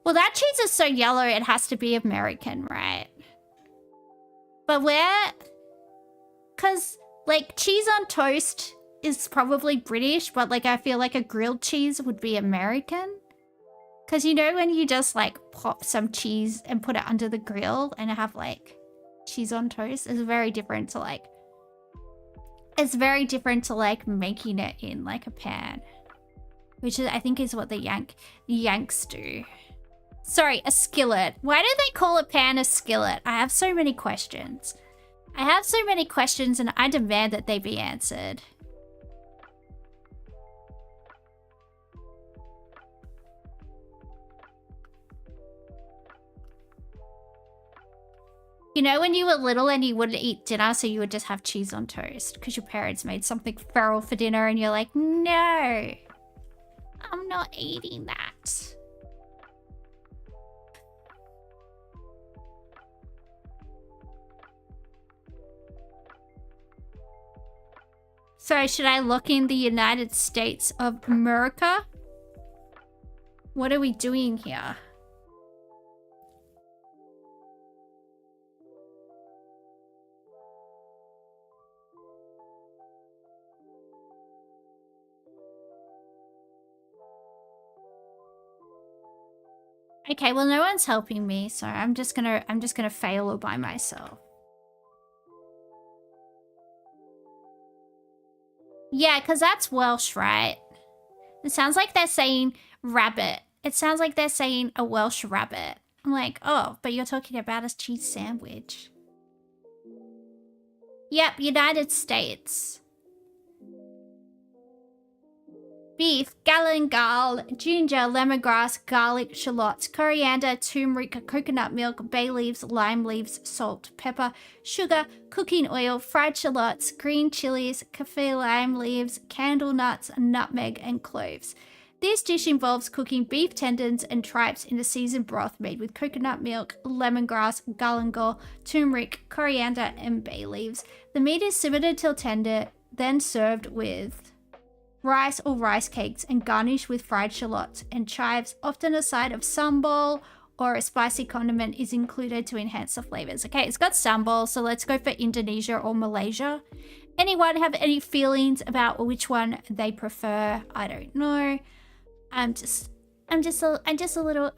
Well, that cheese is so yellow, it has to be American, right? But where... Because, like, cheese on toast is probably British, but, like, I feel like a grilled cheese would be American. Because, you know, when you just, like, pop some cheese and put it under the grill and have, like, cheese on toast, it's very different to, like... It's very different to, like, making it in, like, a pan. Which is, I think is what the Yanks do. Sorry, a skillet. Why do they call a pan a skillet? I have so many questions. I have so many questions and I demand that they be answered. You know when you were little and you wouldn't eat dinner, so you would just have cheese on toast because your parents made something feral for dinner and you're like, no. I'm not eating that. Sorry, should I lock in the United States of America? What are we doing here? Okay, well no one's helping me, so I'm just gonna fail all by myself. Yeah, because that's Welsh, right? It sounds like they're saying rabbit. It sounds like they're saying a Welsh rabbit. I'm like, oh, but you're talking about a cheese sandwich. Yep, United States. Beef, galangal, ginger, lemongrass, garlic, shallots, coriander, turmeric, coconut milk, bay leaves, lime leaves, salt, pepper, sugar, cooking oil, fried shallots, green chilies, kaffir lime leaves, candle nuts, nutmeg, and cloves. This dish involves cooking beef tendons and tripes in a seasoned broth made with coconut milk, lemongrass, galangal, turmeric, coriander, and bay leaves. The meat is simmered until tender, then served with rice or rice cakes and garnished with fried shallots and chives. Often a side of sambal or a spicy condiment is included to enhance the flavors. Okay, it's got sambal, so let's go for Indonesia or Malaysia. Anyone have any feelings about which one they prefer? I don't know. I'm just a little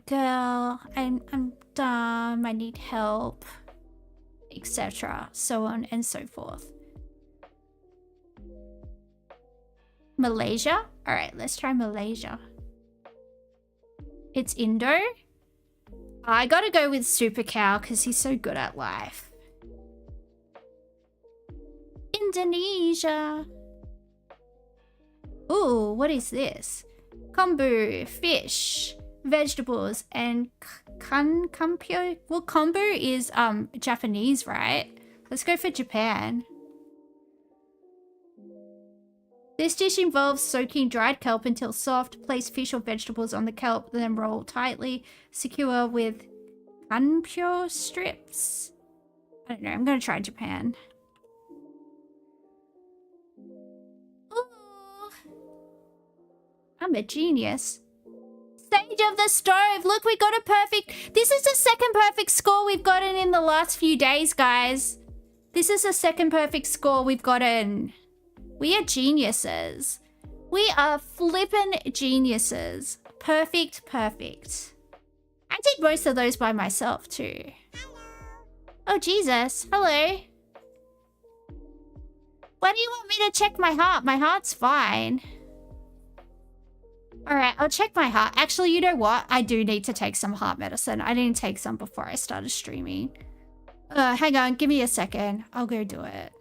girl. I'm dumb. I need help, etc. So on and so forth. Malaysia? Alright, let's try Malaysia. It's Indo. I gotta go with Super Cow because he's so good at life. Indonesia. Ooh, what is this? Kombu, fish, vegetables, and kampyo. Well, kombu is Japanese, right? Let's go for Japan. This dish involves soaking dried kelp until soft. Place fish or vegetables on the kelp, then roll tightly. Secure with kanpyo strips. I don't know. I'm going to try Japan. Ooh. I'm a genius. Stage of the stove. Look, we got a perfect. This is the second perfect score we've gotten in the last few days, guys. This is the second perfect score we've gotten. We are geniuses. We are flippin' geniuses. Perfect, perfect. I did most of those by myself too. Oh, Jesus. Hello. Why do you want me to check my heart? My heart's fine. Alright, I'll check my heart. Actually, you know what? I do need to take some heart medicine. I didn't take some before I started streaming. Hang on. Give me a second. I'll go do it.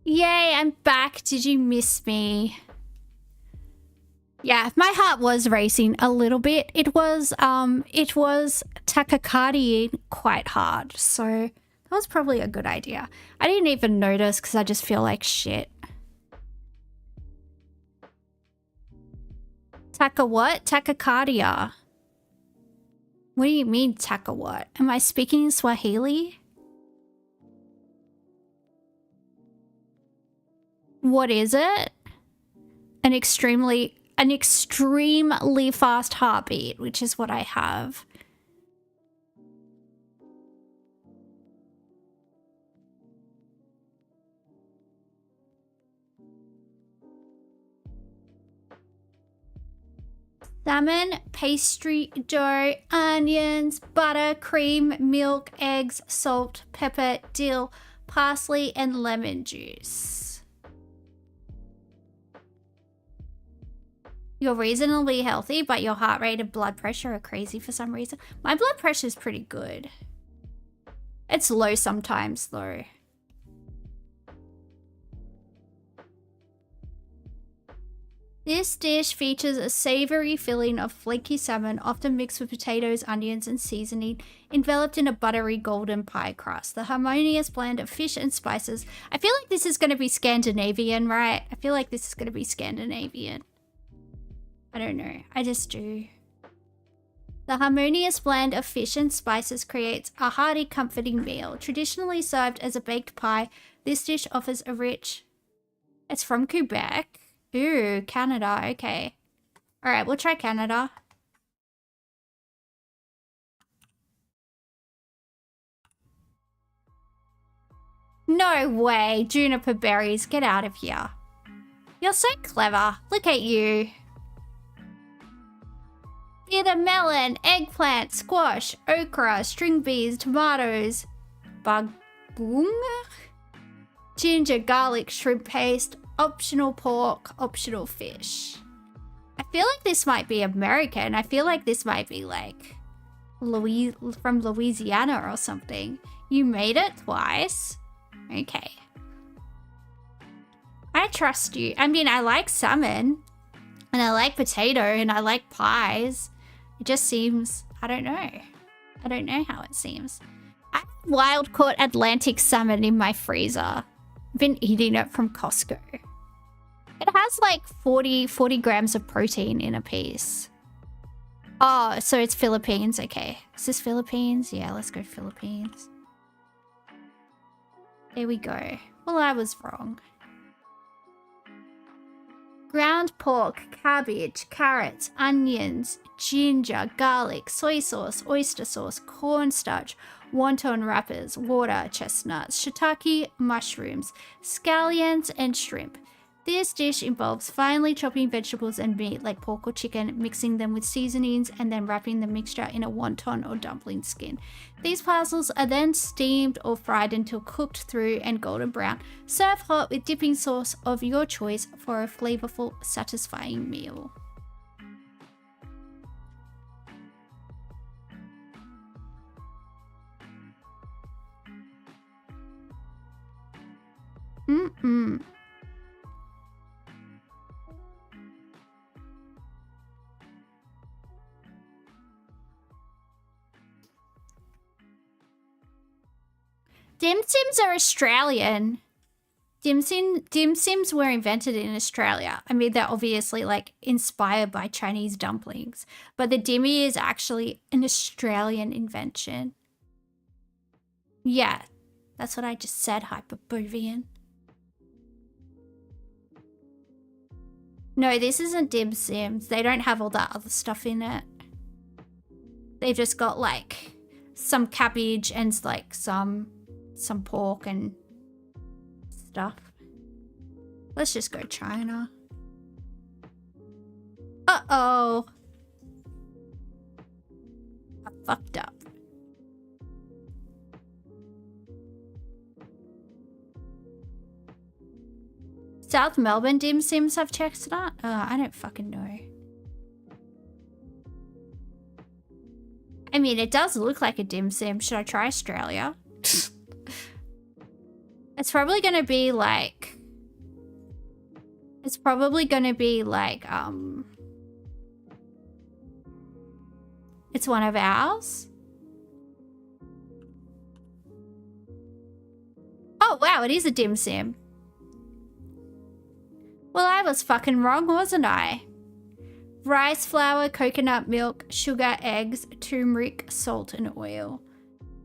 Yay, I'm back. Did you miss me? Yeah, my heart was racing a little bit. It was tachycardia quite hard, so that was probably a good idea. I didn't even notice because I just feel like shit. What? Tachycardia. What do you mean, what? Am I speaking Swahili? What is it? An extremely fast heartbeat, which is what I have. Salmon, pastry, dough, onions, butter, cream, milk, eggs, salt, pepper, dill, parsley, and lemon juice. You're reasonably healthy, but your heart rate and blood pressure are crazy for some reason. My blood pressure is pretty good. It's low sometimes, though. This dish features a savory filling of flaky salmon, often mixed with potatoes, onions, and seasoning, enveloped in a buttery golden pie crust. The harmonious blend of fish and spices. I feel like this is going to be Scandinavian, right? I feel like this is going to be Scandinavian. I don't know. I just do. The harmonious blend of fish and spices creates a hearty, comforting meal. Traditionally served as a baked pie, this dish offers a rich... It's from Quebec. Ooh, Canada. Okay. All right, we'll try Canada. No way. Juniper berries. Get out of here. You're so clever. Look at you. Bitter melon, eggplant, squash, okra, string beans, tomatoes, bagoong, ginger, garlic, shrimp paste, optional pork, optional fish. I feel like this might be American. I feel like this might be like from Louisiana or something. You made it twice? Okay. I trust you. I mean, I like salmon and I like potato and I like pies. It just seems, I don't know. I don't know how it seems. I have wild caught Atlantic salmon in my freezer. I've been eating it from Costco. It has like 40 grams of protein in a piece. Oh, so it's Philippines. Okay. Is this Philippines? Yeah, let's go Philippines. There we go. Well, I was wrong. Ground pork, cabbage, carrots, onions, ginger, garlic, soy sauce, oyster sauce, cornstarch, wonton wrappers, water, chestnuts, shiitake, mushrooms, scallions, and shrimp. This dish involves finely chopping vegetables and meat like pork or chicken, mixing them with seasonings, and then wrapping the mixture in a wonton or dumpling skin. These parcels are then steamed or fried until cooked through and golden brown. Serve hot with dipping sauce of your choice for a flavorful, satisfying meal. Dim Sims are Australian. Dim Sims were invented in Australia. I mean, they're obviously like inspired by Chinese dumplings, but the dimmy is actually an Australian invention. Yeah, that's what I just said, Hyperbovian. No, this isn't Dim Sims. They don't have all that other stuff in it. They've just got like some cabbage and like some pork and stuff. Let's just go China. Uh-oh. I fucked up. South Melbourne Dim Sims have chestnut? I don't fucking know. I mean, it does look like a dim sim. Should I try Australia? It's probably gonna be like... It's probably gonna be like, It's one of ours. Oh, wow, it is a dim sim. Well, I was fucking wrong, wasn't I? Rice flour, coconut milk, sugar, eggs, turmeric, salt, and oil.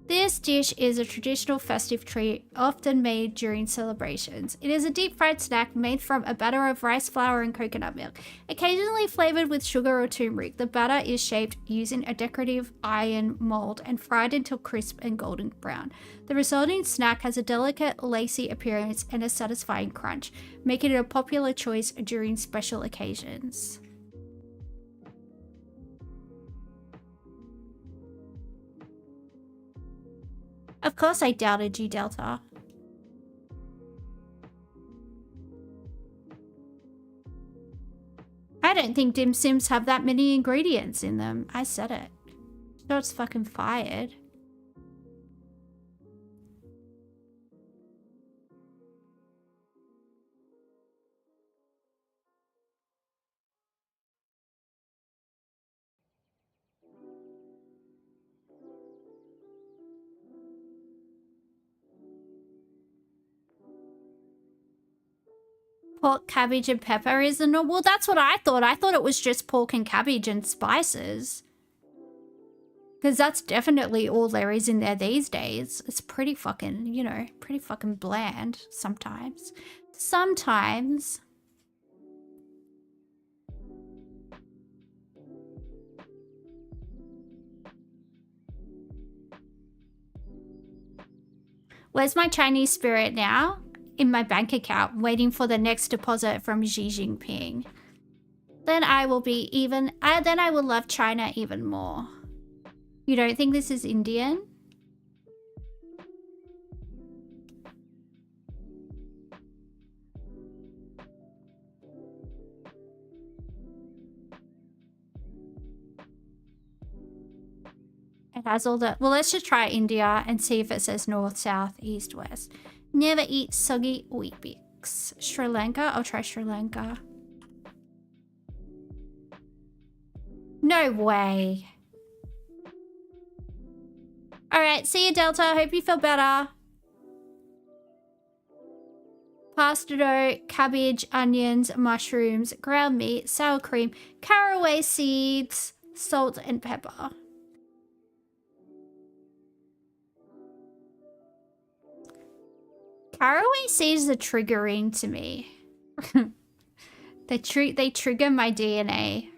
This dish is a traditional festive treat often made during celebrations. It is a deep-fried snack made from a batter of rice flour and coconut milk, occasionally flavored with sugar or turmeric. The batter is shaped using a decorative iron mold and fried until crisp and golden brown. The resulting snack has a delicate, lacy appearance and a satisfying crunch, making it a popular choice during special occasions. Of course I doubted you, Delta. I don't think dim sims have that many ingredients in them. I said it. Shots fucking fired. Pork, cabbage, and pepper isn't it? Well, that's what I thought. I thought it was just pork and cabbage and spices. Because that's definitely all there is in there these days. It's pretty fucking, you know, pretty fucking bland sometimes. Sometimes. Where's my Chinese spirit now? In my bank account, waiting for the next deposit from Xi Jinping. Then I will be even, then I will love China even more. You don't think this is Indian? It has all the, well, let's just try India and see if it says north, south, east, west. Never eat soggy wheat bix. Sri Lanka? I'll try Sri Lanka. No way. Alright, see you, Delta. Hope you feel better. Pasta dough, cabbage, onions, mushrooms, ground meat, sour cream, caraway seeds, salt, and pepper. Caraway seeds are triggering to me. They trigger my DNA.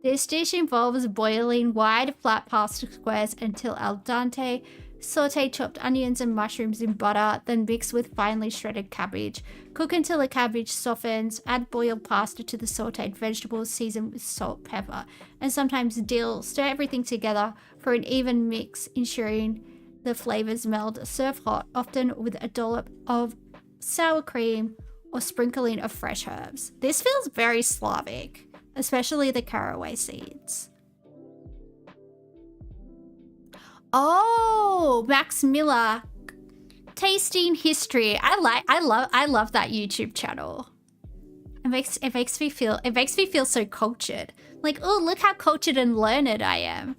This dish involves boiling wide, flat pasta squares until al dente, saute chopped onions and mushrooms in butter, then mix with finely shredded cabbage. Cook until the cabbage softens, add boiled pasta to the sauteed vegetables, season with salt, pepper, and sometimes dill. Stir everything together for an even mix, ensuring the flavors meld. Serve hot, often with a dollop of sour cream or sprinkling of fresh herbs. This feels very Slavic, especially the caraway seeds. Oh, Max Miller, tasting history. I love that YouTube channel. It makes me feel so cultured. Like, oh, look how cultured and learned I am.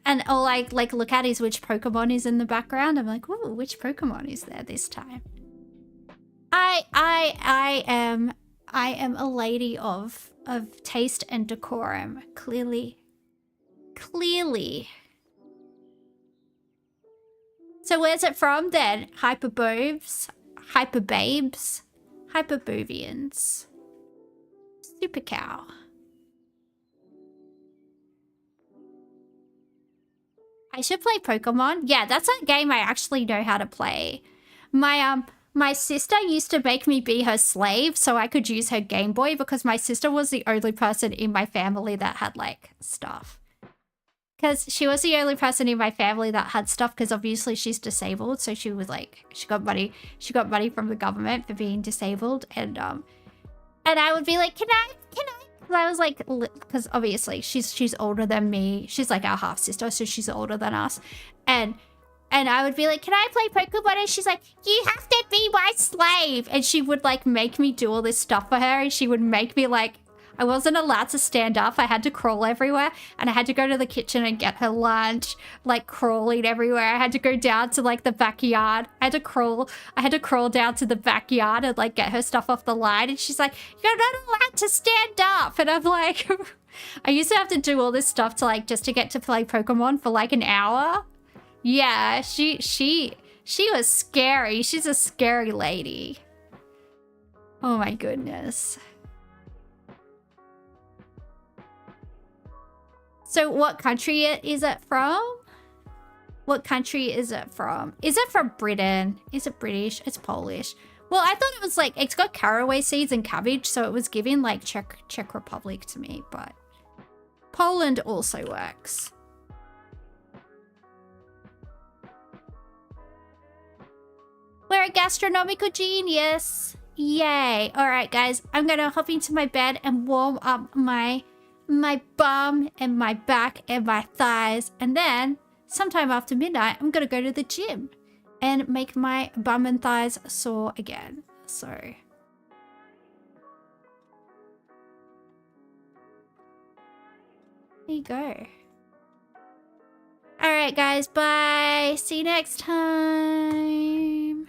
And oh, like look at which Pokemon is in the background. I'm like, ooh, which Pokemon is there this time? I am a lady of taste and decorum. Clearly. So where's it from then? Hyperbobes, hyperbabes, hyperbovians. Super cow. I should play Pokemon. Yeah, that's a game I actually know how to play. My sister used to make me be her slave so I could use her Game Boy because my sister was the only person in my family that had like stuff. Because she was the only person in my family that had stuff because obviously she's disabled. So she was like, she got money from the government for being disabled. And I would be like, can I? I was like, because obviously she's older than me. She's like our half sister, so she's older than us. And I would be like, can I play Pokemon? And she's like, you have to be my slave. And she would like make me do all this stuff for her. And she would make me like, I wasn't allowed to stand up. I had to crawl everywhere, and I had to go to the kitchen and get her lunch, like crawling everywhere. I had to go down to like the backyard. I had to crawl down to the backyard and like get her stuff off the line. And she's like, "You're not allowed to stand up." And I'm like, I used to have to do all this stuff to like just to get to play Pokemon for like an hour. Yeah, she was scary. She's a scary lady. Oh my goodness. So what country is it from? What country is it from? Is it from Britain? Is it British? It's Polish. Well, I thought it was like, it's got caraway seeds and cabbage, so it was giving like Czech Republic to me, but Poland also works. We're a gastronomical genius. Yay. All right, guys. I'm going to hop into my bed and warm up my bum and my back and my thighs. And then sometime after midnight, I'm going to go to the gym and make my bum and thighs sore again. So there you go. All right, guys. Bye. See you next time.